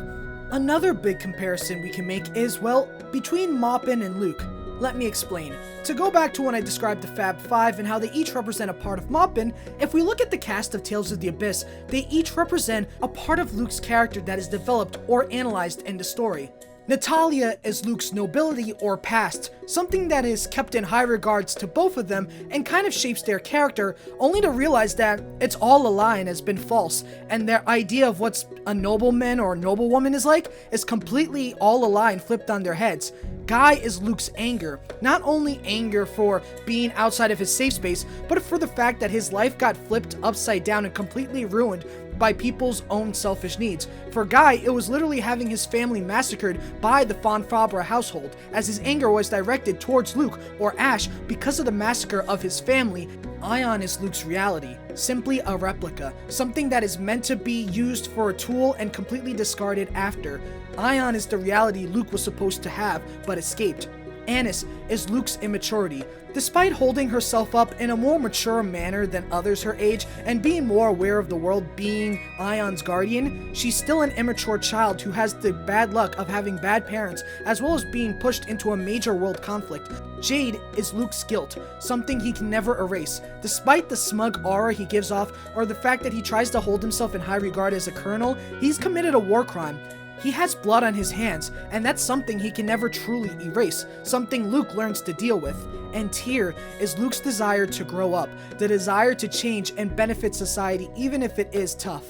Another big comparison we can make is, well, between Maupin and Luke. Let me explain. To go back to when I described the Fab Five and how they each represent a part of Maupin, if we look at the cast of Tales of the Abyss, they each represent a part of Luke's character that is developed or analyzed in the story. Natalia is Luke's nobility or past, something that is kept in high regards to both of them and kind of shapes their character, only to realize that it's all a lie and has been false, and their idea of what's a nobleman or noblewoman is like is completely all a lie and flipped on their heads. Guy is Luke's anger, not only anger for being outside of his safe space, but for the fact that his life got flipped upside down and completely ruined by people's own selfish needs. For Guy, it was literally having his family massacred by the Fonfabre household, as his anger was directed towards Luke, or Ash, because of the massacre of his family. Ion is Luke's reality, simply a replica, something that is meant to be used for a tool and completely discarded after. Ion is the reality Luke was supposed to have, but escaped. Annis is Luke's immaturity. Despite holding herself up in a more mature manner than others her age and being more aware of the world being Ion's guardian, she's still an immature child who has the bad luck of having bad parents as well as being pushed into a major world conflict. Jade is Luke's guilt, something he can never erase. Despite the smug aura he gives off or the fact that he tries to hold himself in high regard as a colonel, he's committed a war crime. He has blood on his hands, and that's something he can never truly erase, something Luke learns to deal with. And Tear is Luke's desire to grow up, the desire to change and benefit society even if it is tough.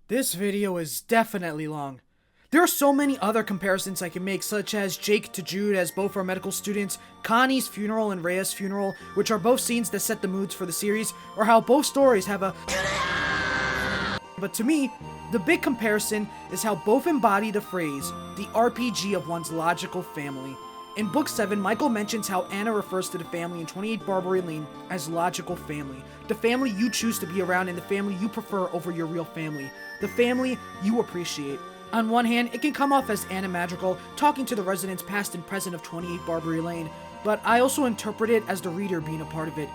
This video is definitely long. There are so many other comparisons I can make, such as Jake to Jude as both are medical students, Connie's funeral and Rhea's funeral, which are both scenes that set the moods for the series, or how both stories have a... But to me, the big comparison is how both embody the phrase, the RPG of one's logical family. In Book 7, Michael mentions how Anna refers to the family in 28 Barbary Lane as logical family. The family you choose to be around and the family you prefer over your real family. The family you appreciate. On one hand, it can come off as Anna Madrigal talking to the residents past and present of 28 Barbary Lane, but I also interpret it as the reader being a part of it.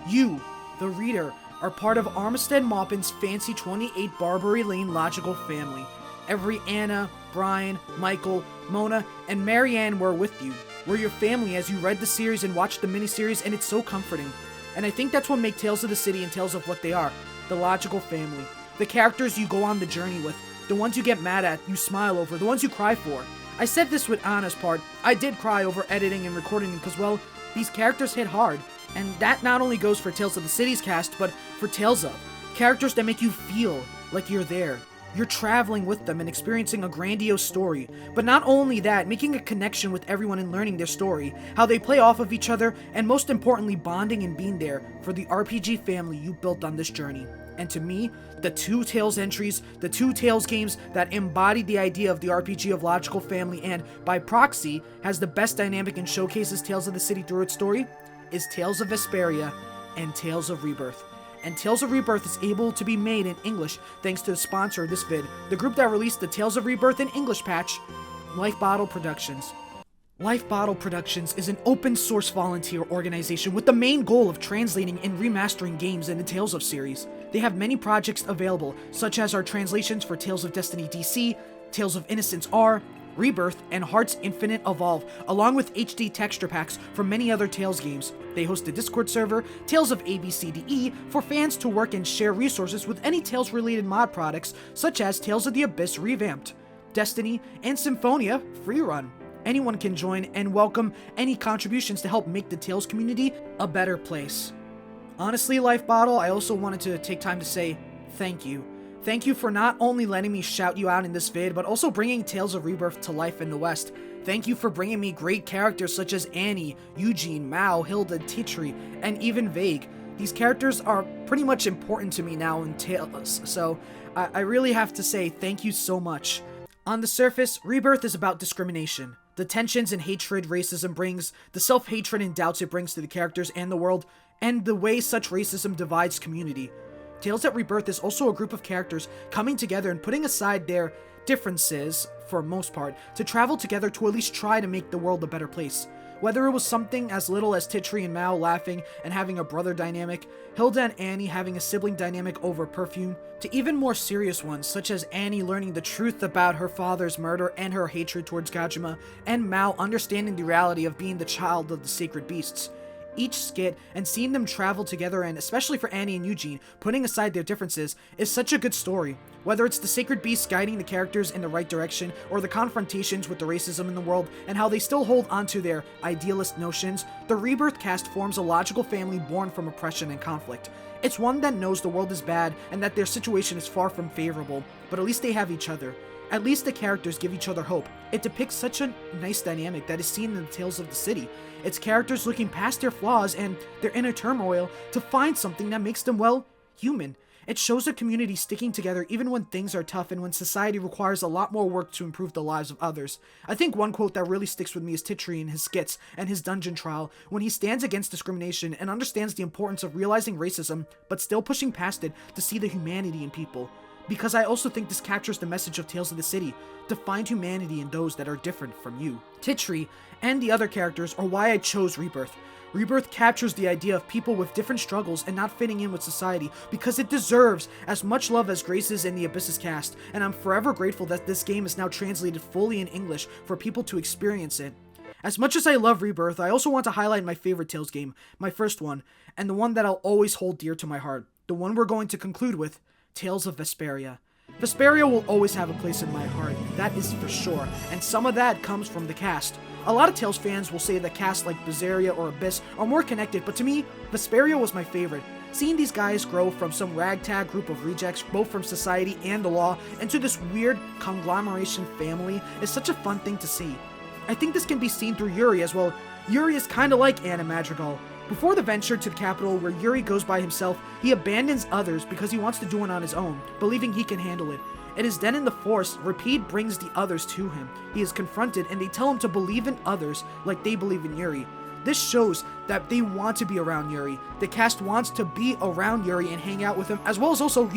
You, the reader, are part of Armistead Maupin's fancy 28 Barbary Lane logical family. Every Anna, Brian, Michael, Mona, and Marianne were with you. We're your family as you read the series and watched the miniseries, and it's so comforting. And I think that's what makes Tales of the City and Tales of what they are, the logical family. The characters you go on the journey with, the ones you get mad at, you smile over, the ones you cry for. I said this with Anna's part. I did cry over editing and recording because, well, these characters hit hard. And that not only goes for Tales of the City's cast, but for Tales of. Characters that make you feel like you're there. You're traveling with them and experiencing a grandiose story. But not only that, making a connection with everyone and learning their story, how they play off of each other, and most importantly, bonding and being there for the RPG family you built on this journey. And to me, the two Tales entries, the two Tales games that embody the idea of the RPG of logical family and, by proxy, has the best dynamic and showcases Tales of the City through its story, is Tales of Vesperia and Tales of Rebirth. And Tales of Rebirth is able to be made in English thanks to the sponsor of this vid, the group that released the Tales of Rebirth in English patch, Life Bottle Productions. Life Bottle Productions is an open source volunteer organization with the main goal of translating and remastering games in the Tales of series. They have many projects available, such as our translations for Tales of Destiny DC, Tales of Innocence R, Rebirth, and Hearts Infinite Evolve, along with HD texture packs from many other Tales games. They host a Discord server, Tales of ABCDE, for fans to work and share resources with any Tales-related mod products, such as Tales of the Abyss Revamped, Destiny, and Symphonia Free Run. Anyone can join and welcome any contributions to help make the Tales community a better place. Honestly, Life Bottle, I also wanted to take time to say thank you. Thank you for not only letting me shout you out in this vid, but also bringing Tales of Rebirth to life in the West. Thank you for bringing me great characters such as Annie, Eugene, Mao, Hilda, Titri, and even Vague. These characters are pretty much important to me now in Tales, so I really have to say thank you so much. On the surface, Rebirth is about discrimination. The tensions and hatred racism brings, the self-hatred and doubts it brings to the characters and the world, and the way such racism divides community. Tales at Rebirth is also a group of characters coming together and putting aside their differences, for most part, to travel together to at least try to make the world a better place. Whether it was something as little as Titri and Mao laughing and having a brother dynamic, Hilda and Annie having a sibling dynamic over perfume, to even more serious ones such as Annie learning the truth about her father's murder and her hatred towards Kajima, and Mao understanding the reality of being the child of the sacred beasts. Each skit and seeing them travel together, and especially for Annie and Eugene, putting aside their differences, is such a good story. Whether it's the sacred beasts guiding the characters in the right direction, or the confrontations with the racism in the world, and how they still hold onto their idealist notions, the Rebirth cast forms a logical family born from oppression and conflict. It's one that knows the world is bad and that their situation is far from favorable, but at least they have each other. At least the characters give each other hope. It depicts such a nice dynamic that is seen in the Tales of the City. It's characters looking past their flaws and their inner turmoil to find something that makes them, well, human. It shows a community sticking together even when things are tough and when society requires a lot more work to improve the lives of others. I think one quote that really sticks with me is Titri in his skits and his dungeon trial, when he stands against discrimination and understands the importance of realizing racism, but still pushing past it to see the humanity in people. Because I also think this captures the message of Tales of the City, to find humanity in those that are different from you. Titri and the other characters are why I chose Rebirth. Rebirth captures the idea of people with different struggles and not fitting in with society, because it deserves as much love as Grace's and the Abyss's cast, and I'm forever grateful that this game is now translated fully in English for people to experience it. As much as I love Rebirth, I also want to highlight my favorite Tales game, my first one, and the one that I'll always hold dear to my heart, the one we're going to conclude with, Tales of Vesperia. Vesperia will always have a place in my heart, that is for sure, and some of that comes from the cast. A lot of Tales fans will say that casts like Berseria or Abyss are more connected, but to me, Vesperia was my favorite. Seeing these guys grow from some ragtag group of rejects, both from society and the law, into this weird conglomeration family is such a fun thing to see. I think this can be seen through Yuri as well. Yuri is kinda like Anna Madrigal. Before the venture to the capital where Yuri goes by himself, he abandons others because he wants to do it on his own, believing he can handle it. It is then in the Force, Rapide brings the others to him. He is confronted and they tell him to believe in others like they believe in Yuri. This shows that they want to be around Yuri. The cast wants to be around Yuri and hang out with him, as well as also,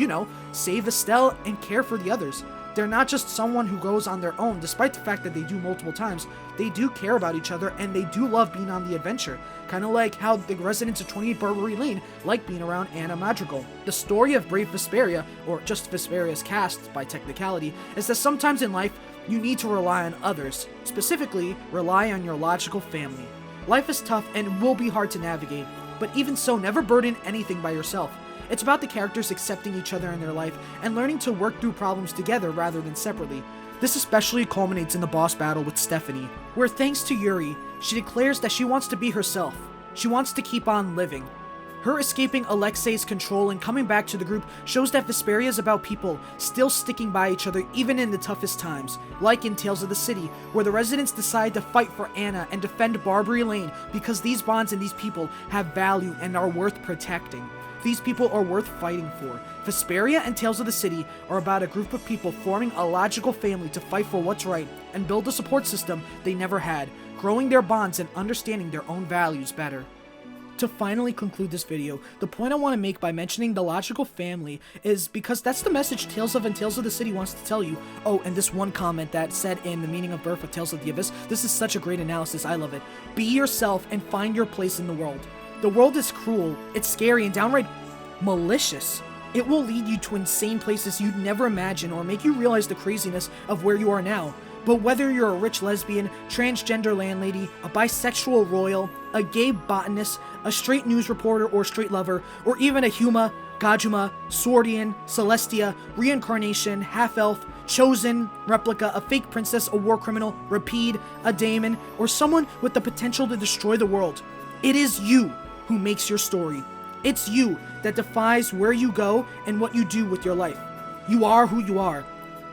save Estelle and care for the others. They're not just someone who goes on their own, despite the fact that they do multiple times. They do care about each other, and they do love being on the adventure. Kinda like how the residents of 28 Barbary Lane like being around Anna Madrigal. The story of Brave Vesperia, or just Vesperia's cast by technicality, is that sometimes in life, you need to rely on others. Specifically, rely on your logical family. Life is tough and will be hard to navigate, but even so, never burden anything by yourself. It's about the characters accepting each other in their life and learning to work through problems together rather than separately. This especially culminates in the boss battle with Stephanie, where thanks to Yuri, she declares that she wants to be herself. She wants to keep on living. Her escaping Alexei's control and coming back to the group shows that Vesperia is about people still sticking by each other even in the toughest times, like in Tales of the City, where the residents decide to fight for Anna and defend Barbary Lane because these bonds and these people have value and are worth protecting. These people are worth fighting for. Vesperia and Tales of the City are about a group of people forming a logical family to fight for what's right and build a support system they never had, growing their bonds and understanding their own values better. To finally conclude this video, the point I want to make by mentioning the logical family is because that's the message Tales of and Tales of the City wants to tell you. Oh, and this one comment that said in The Meaning of Birth of Tales of the Abyss, this is such a great analysis, I love it. Be yourself and find your place in the world. The world is cruel, it's scary, and downright malicious. It will lead you to insane places you'd never imagine or make you realize the craziness of where you are now. But whether you're a rich lesbian, transgender landlady, a bisexual royal, a gay botanist, a straight news reporter or straight lover, or even a Huma, Gajuma, Swordian, Celestia, reincarnation, half-elf, chosen, replica, a fake princess, a war criminal, Rapide, a daemon, or someone with the potential to destroy the world, it is you who makes your story. It's you that defines where you go and what you do with your life. You are who you are.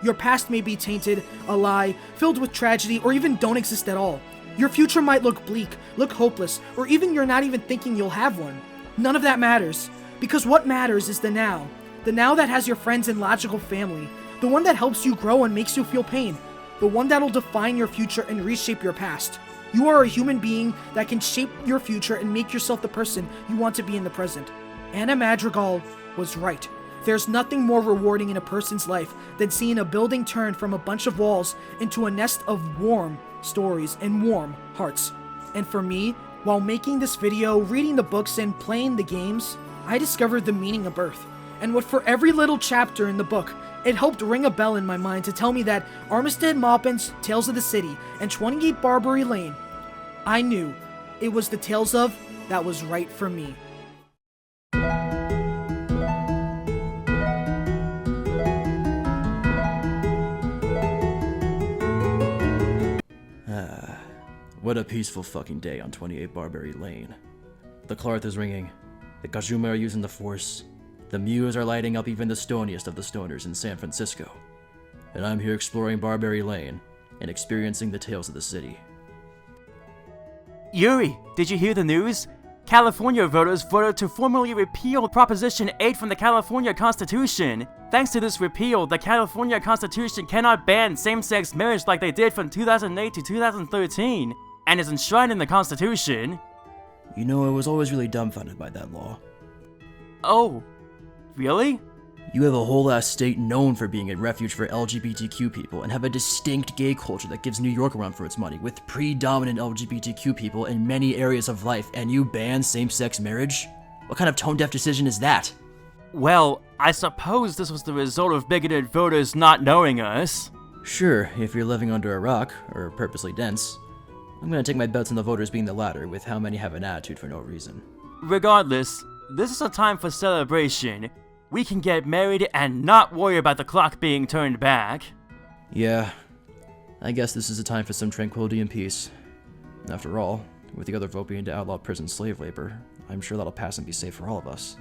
Your past may be tainted, a lie, filled with tragedy, or even don't exist at all. Your future might look bleak, look hopeless, or even you're not even thinking you'll have one. None of that matters, because what matters is the now. The now that has your friends and logical family, the one that helps you grow and makes you feel pain, the one that'll define your future and reshape your past. You are a human being that can shape your future and make yourself the person you want to be in the present. Anna Madrigal was right. There's nothing more rewarding in a person's life than seeing a building turn from a bunch of walls into a nest of warm stories and warm hearts. And for me, while making this video, reading the books, and playing the games, I discovered the meaning of birth. And what for every little chapter in the book, it helped ring a bell in my mind to tell me that Armistead Maupin's Tales of the City and 28 Barbary Lane, I knew it was the Tales of that was right for me. What a peaceful fucking day on 28 Barbary Lane. The Clarth is ringing, the Kazuma are using the Force, the Mews are lighting up even the stoniest of the stoners in San Francisco. And I'm here exploring Barbary Lane and experiencing the tales of the city. Yuri, did you hear the news? California voters voted to formally repeal Proposition 8 from the California Constitution. Thanks to this repeal, the California Constitution cannot ban same-sex marriage like they did from 2008 to 2013, and is enshrined in the Constitution. You know, I was always really dumbfounded by that law. Oh, really? You have a whole ass state known for being a refuge for LGBTQ people and have a distinct gay culture that gives New York a run for its money, with predominant LGBTQ people in many areas of life, and you ban same-sex marriage? What kind of tone-deaf decision is that? Well, I suppose this was the result of bigoted voters not knowing us. Sure, if you're living under a rock, or purposely dense. I'm gonna take my bets on the voters being the latter, with how many have an attitude for no reason. Regardless, this is a time for celebration. We can get married and not worry about the clock being turned back. Yeah, I guess this is a time for some tranquility and peace. After all, with the other vote being to outlaw prison slave labor, I'm sure that'll pass and be safe for all of us.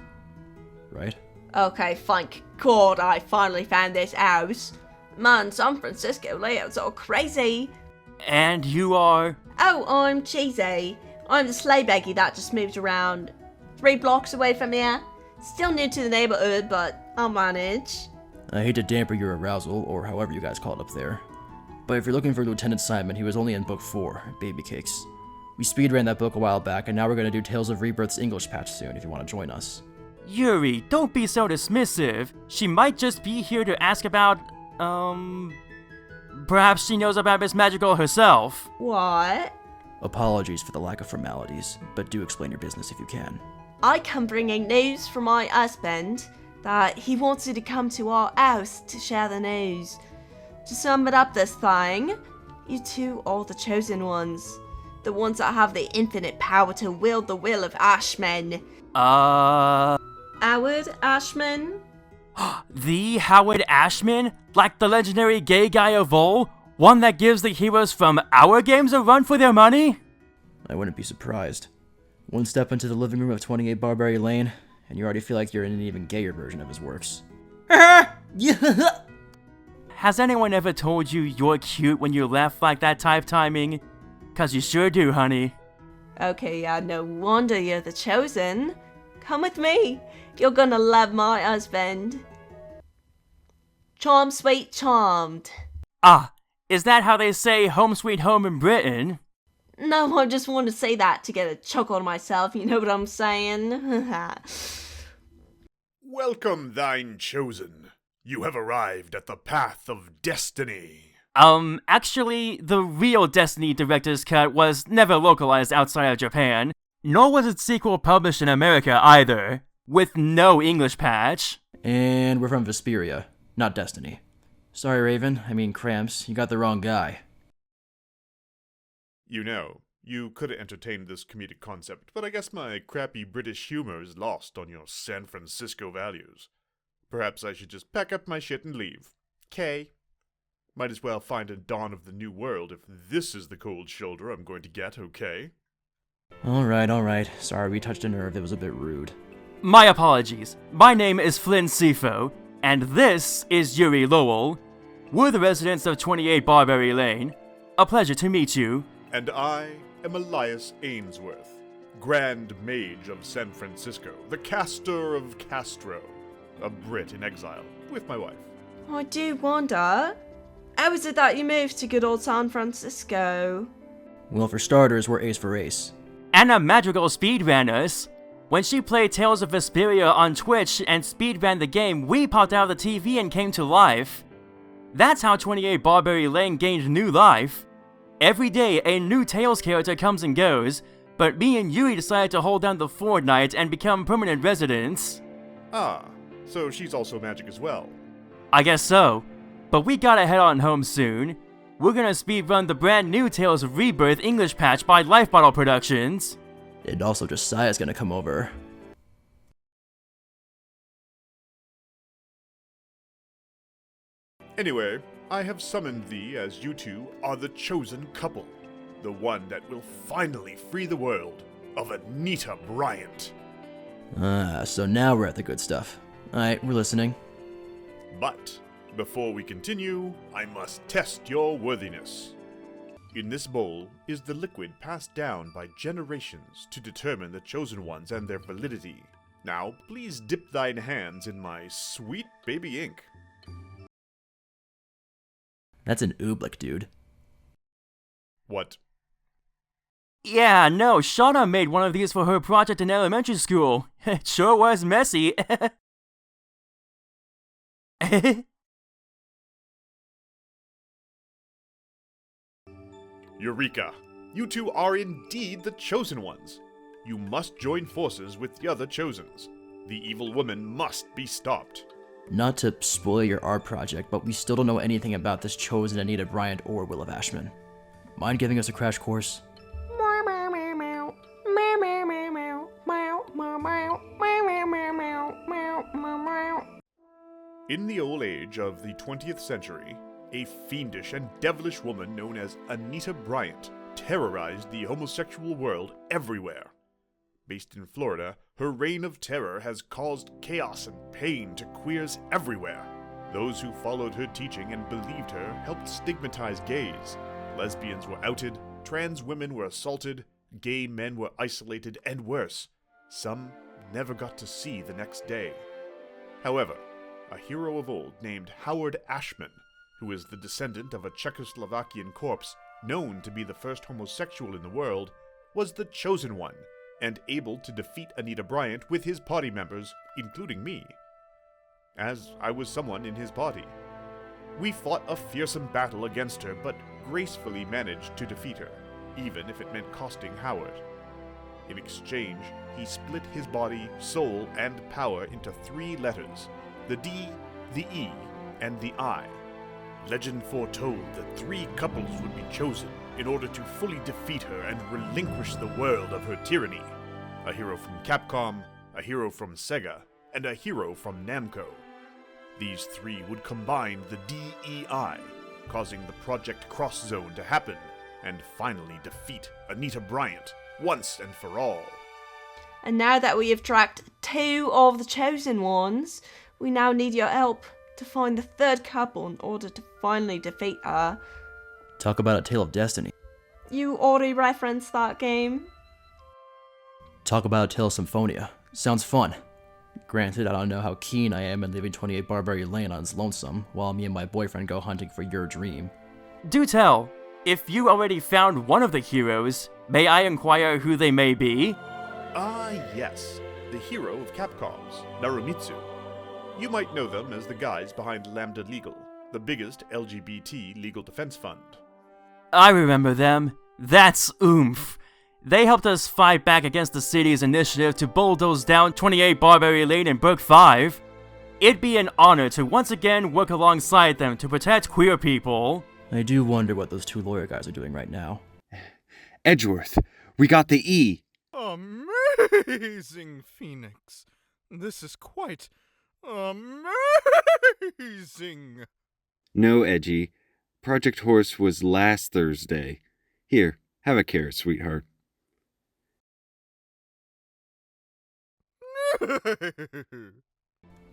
Right? Okay, thank God I finally found this house. Man, San Francisco layouts are crazy. And you are? Oh, I'm Chise. I'm the sleigh beggy that just moved around 3 blocks away from here. Still new to the neighborhood, but I'll manage. I hate to damper your arousal, or however you guys call it up there. But if you're looking for Lieutenant Simon, he was only in book 4, Baby Cakes. We speedran that book a while back, and now we're gonna do Tales of Rebirth's English patch soon if you want to join us. Yuri, don't be so dismissive. She might just be here to ask about, perhaps she knows about Miss Magical herself. What? Apologies for the lack of formalities, but do explain your business if you can. I come bringing news from my husband that he wants you to come to our house to share the news. To sum it up this thing, you two are the chosen ones. The ones that have the infinite power to wield the will of Ashman. Howard Ashman? The Howard Ashman? Like the legendary gay guy of old? One that gives the heroes from our games a run for their money? I wouldn't be surprised. One step into the living room of 28 Barbary Lane, and you already feel like you're in an even gayer version of his works. Has anyone ever told you you're cute when you laugh like that type timing? 'Cause you sure do, honey. Okay, yeah, no wonder you're the chosen. Come with me. You're gonna love my husband. Charm, sweet, charmed. Ah, is that how they say home sweet home in Britain? No, I just want to say that to get a chuckle out of myself, you know what I'm saying? Welcome, thine chosen. You have arrived at the path of destiny. Actually, the real Destiny Director's Cut was never localized outside of Japan, nor was its sequel published in America either, with no English patch. And we're from Vesperia, not Destiny. Sorry, Raven, Cramps, you got the wrong guy. You know, you could have entertained this comedic concept, but I guess my crappy British humor is lost on your San Francisco values. Perhaps I should just pack up my shit and leave. K. Might as well find a dawn of the new world if this is the cold shoulder I'm going to get, okay? Alright. Sorry we touched a nerve that was a bit rude. My apologies. My name is Flynn Sifo, and this is Yuri Lowell. We're the residents of 28 Barbary Lane. A pleasure to meet you. And I am Elias Ainsworth. Grand Mage of San Francisco, the caster of Castro, a Brit in exile, with my wife. I do wonder, how is it that you moved to good old San Francisco? Well, for starters, we're ace for ace. And a magical speedrunners. When she played Tales of Vesperia on Twitch and speedran the game, we popped out of the TV and came to life. That's how 28 Barbary Lane gained new life. Every day, a new Tales character comes and goes, but me and Yuri decided to hold down the fortnight and become permanent residents. Ah, so she's also magic as well. I guess so, but we gotta head on home soon. We're gonna speedrun the brand new Tales of Rebirth English patch by Life Bottle Productions. And also Josiah's gonna come over. Anyway, I have summoned thee as you two are the chosen couple. The one that will finally free the world of Anita Bryant. So now we're at the good stuff. Alright, we're listening. But, before we continue, I must test your worthiness. In this bowl is the liquid passed down by generations to determine the chosen ones and their validity. Now, please dip thine hands in my sweet baby ink. That's an oobleck, dude. What? Yeah, no, Shauna made one of these for her project in elementary school. It sure was messy. Eureka! You two are indeed the chosen ones. You must join forces with the other chosens. The evil woman must be stopped. Not to spoil your art project, but we still don't know anything about this chosen Anita Bryant or Will of Ashman. Mind giving us a crash course? In the old age of the 20th century, a fiendish and devilish woman known as Anita Bryant terrorized the homosexual world everywhere. Based in Florida, her reign of terror has caused chaos and pain to queers everywhere. Those who followed her teaching and believed her helped stigmatize gays. Lesbians were outed, trans women were assaulted, gay men were isolated, and worse, some never got to see the next day. However, a hero of old named Howard Ashman, who is the descendant of a Czechoslovakian corpse known to be the first homosexual in the world, was the chosen one, and able to defeat Anita Bryant with his party members, including me, as I was someone in his party. We fought a fearsome battle against her, but gracefully managed to defeat her, even if it meant costing Howard. In exchange, he split his body, soul, and power into 3 letters, the D, the E, and the I. Legend foretold that 3 couples would be chosen in order to fully defeat her and relinquish the world of her tyranny. A hero from Capcom, a hero from Sega, and a hero from Namco. These 3 would combine the DEI, causing the Project Cross Zone to happen, and finally defeat Anita Bryant once and for all. And now that we have tracked 2 of the chosen ones, we now need your help to find the 3rd couple in order to finally defeat her. Talk about a tale of destiny. You already referenced that game. Talk about a tale of Symphonia. Sounds fun. Granted, I don't know how keen I am in leaving 28 Barbary Lane on its lonesome, while me and my boyfriend go hunting for your dream. Do tell, if you already found one of the heroes, may I inquire who they may be? Ah, yes, the hero of Capcom's, Narumitsu. You might know them as the guys behind Lambda Legal, the biggest LGBT legal defense fund. I remember them. That's oomph. They helped us fight back against the city's initiative to bulldoze down 28 Barbary Lane and Brook 5. It'd be an honor to once again work alongside them to protect queer people. I do wonder what those 2 lawyer guys are doing right now. Edgeworth, we got the E. Amazing, Phoenix. This is quite amazing. No, Edgy. Project Horse was last Thursday. Here, have a carrot, sweetheart.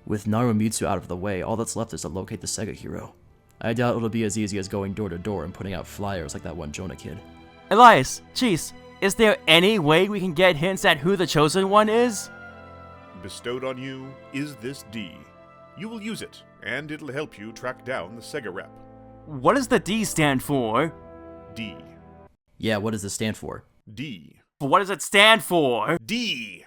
With Narumitsu out of the way, all that's left is to locate the Sega hero. I doubt it'll be as easy as going door to door and putting out flyers like that one Jonah kid. Elias, Chise, Is there any way we can get hints at who the Chosen One is? Bestowed on you is this D. You will use it, and it'll help you track down the Sega rep. What does the D stand for? D. Yeah, what does this stand for? D. What does it stand for? D.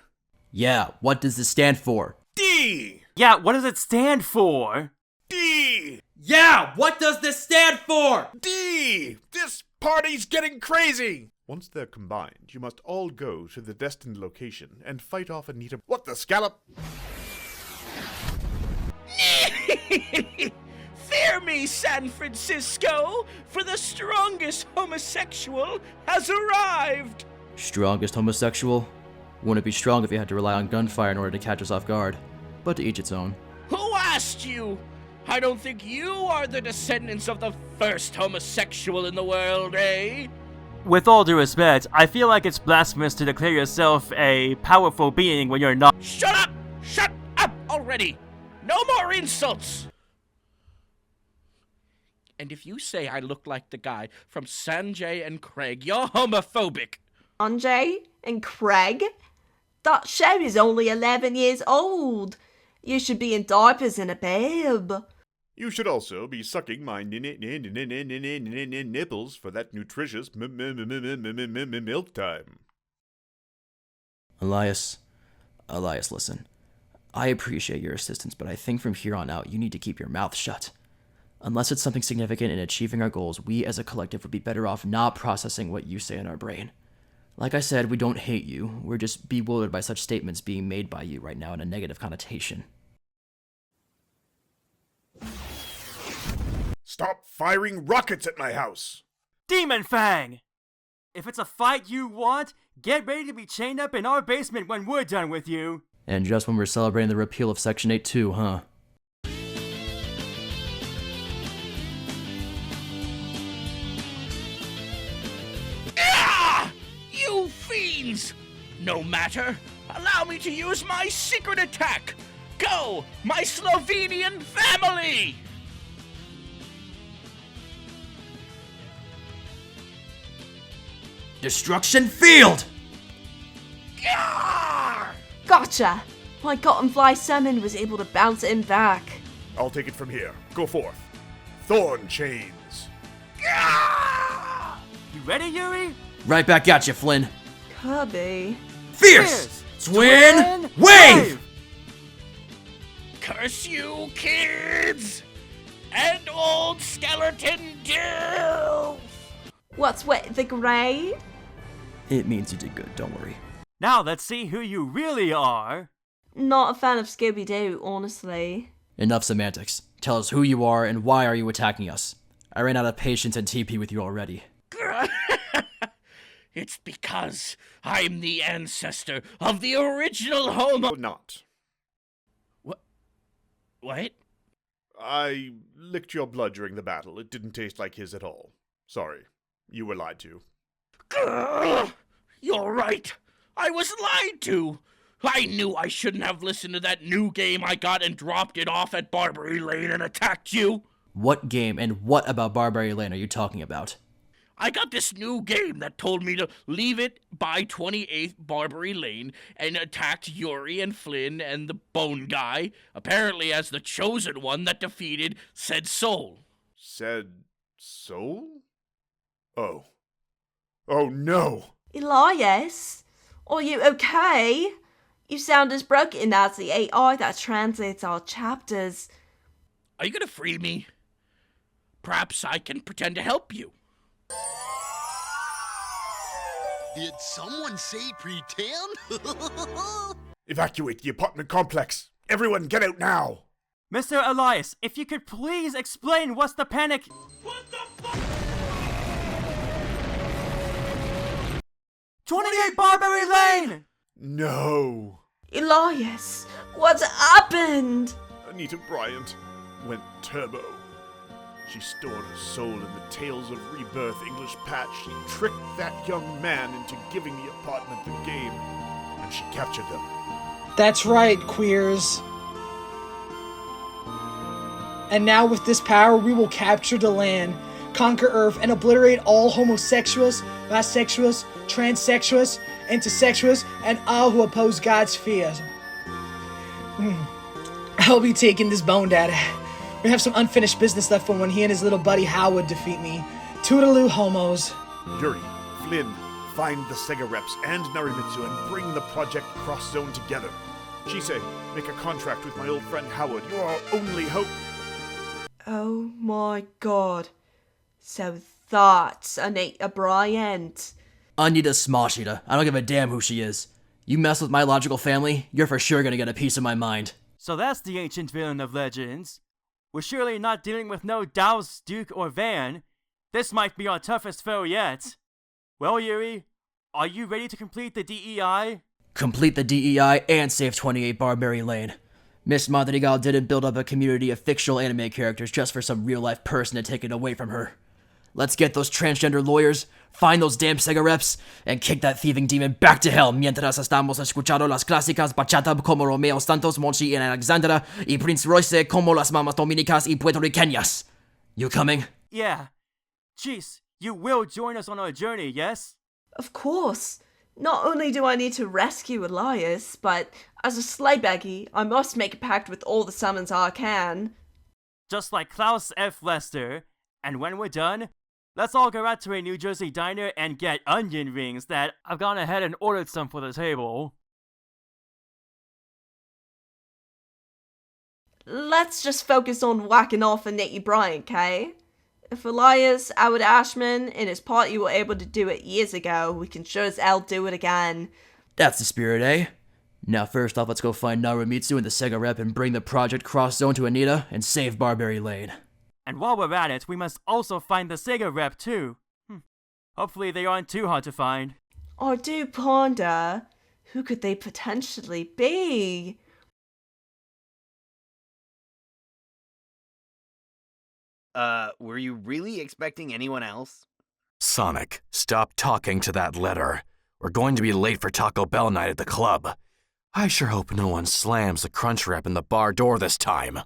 Yeah, what does this stand for? D. Yeah, what does it stand for? D. Yeah, what does this stand for? D. This party's getting crazy! Once they're combined, you must all go to the destined location and fight off Anita. What the scallop? Fear me, San Francisco, for the strongest homosexual has arrived! Strongest homosexual? Wouldn't it be strong if you had to rely on gunfire in order to catch us off guard? But to each its own. Who asked you? I don't think you are the descendants of the first homosexual in the world, eh? With all due respect, I feel like it's blasphemous to declare yourself a powerful being when you're not. Shut up! Shut up already! No more insults! And if you say I look like the guy from Sanjay and Craig, you're homophobic. Sanjay and Craig? That show is only 11 years old. You should be in diapers and a bib. You should also be sucking my nipples for that nutritious milk time. Elias, listen. I appreciate your assistance, but I think from here on out you need to keep your mouth shut. Unless it's something significant in achieving our goals, we as a collective would be better off not processing what you say in our brain. Like I said, we don't hate you, we're just bewildered by such statements being made by you right now in a negative connotation. Stop firing rockets at my house! Demon Fang! If it's a fight you want, get ready to be chained up in our basement when we're done with you. And just when we're celebrating the repeal of Section 8 too, huh? Ah! You fiends! No matter. Allow me to use my secret attack. Go, my Slovenian family! Destruction Field! Gotcha! My Cottonfly summon was able to bounce him back. I'll take it from here. Go forth. Thorn chains. You ready, Yuri? Right back at you, Flynn. Kirby. Fierce! Twin Wave! Curse you, kids! And old skeleton dilf! What's wet the grave? It means you did good, don't worry. Now let's see who you really are. Not a fan of Scooby-Doo, honestly. Enough semantics. Tell us who you are and why are you attacking us. I ran out of patience and TP with you already. It's because I'm the ancestor of the original homo- Not. What? I licked your blood during the battle. It didn't taste like his at all. Sorry. You were lied to. You're right. I was lied to. I knew I shouldn't have listened to that new game I got and dropped it off at Barbary Lane and attacked you. What game and what about Barbary Lane are you talking about? I got this new game that told me to leave it by 28th Barbary Lane and attacked Yuri and Flynn and the Bone Guy, apparently as the chosen one that defeated said soul. Said soul? Oh. Oh no! Elias? Are you okay? You sound as broken as the AI that translates our chapters. Are you gonna free me? Perhaps I can pretend to help you. Did someone say pretend? Evacuate the apartment complex! Everyone get out now! Mr. Elias, if you could please explain what's the panic. What the fuck? 28 Barbary Lane! No! Elias, what's happened? Anita Bryant went turbo. She stored her soul in the Tales of Rebirth English patch. She tricked that young man into giving the apartment the game, and she captured them. That's right, queers. And now with this power, we will capture the land, conquer Earth, and obliterate all homosexuals, bisexuals, transsexuals, intersexuals, and all who oppose God's fears. I'll be taking this bone data. We have some unfinished business left from when he and his little buddy Howard defeat me. Toodaloo homos. Yuri, Flynn, find the Sega reps and Narimitsu and bring the Project Cross Zone together. Chise, make a contract with my old friend Howard. You're our only hope. Oh my god. So that's Anita Bryant. Anita Smashita. I don't give a damn who she is. You mess with my logical family, you're for sure gonna get a piece of my mind. So that's the ancient villain of legends. We're surely not dealing with no Douse, Duke, or Van. This might be our toughest foe yet. Well, Yuri, are you ready to complete the DEI? Complete the DEI and save 28 Barbary Lane. Miss Madrigal didn't build up a community of fictional anime characters just for some real-life person to take it away from her. Let's get those transgender lawyers, find those damn Sega reps, and kick that thieving demon back to hell mientras estamos escuchando las clásicas bachata como Romeo Santos, Monchi and Alexandra, y Prince Royce como las mamas dominicas y puertorriqueñas. You coming? Yeah. Chise, you will join us on our journey, yes? Of course. Not only do I need to rescue Elias, but as a sleighbaggy, I must make a pact with all the summons I can. Just like Klaus F. Lester. And when we're done, let's all go out to a New Jersey diner and get onion rings that I've gone ahead and ordered some for the table. Let's just focus on whacking off Anita Bryant, okay? If Elias, Howard Ashman, and his party were able to do it years ago, we can sure as hell do it again. That's the spirit, eh? Now first off, let's go find Narimitsu and the Sega rep and bring the Project Cross Zone to Anita and save Barbary Lane. And while we're at it, we must also find the Sega rep too. Hopefully they aren't too hard to find. I do ponder, who could they potentially be? Were you really expecting anyone else? Sonic, stop talking to that letter. We're going to be late for Taco Bell night at the club. I sure hope no one slams the crunch wrap in the bar door this time.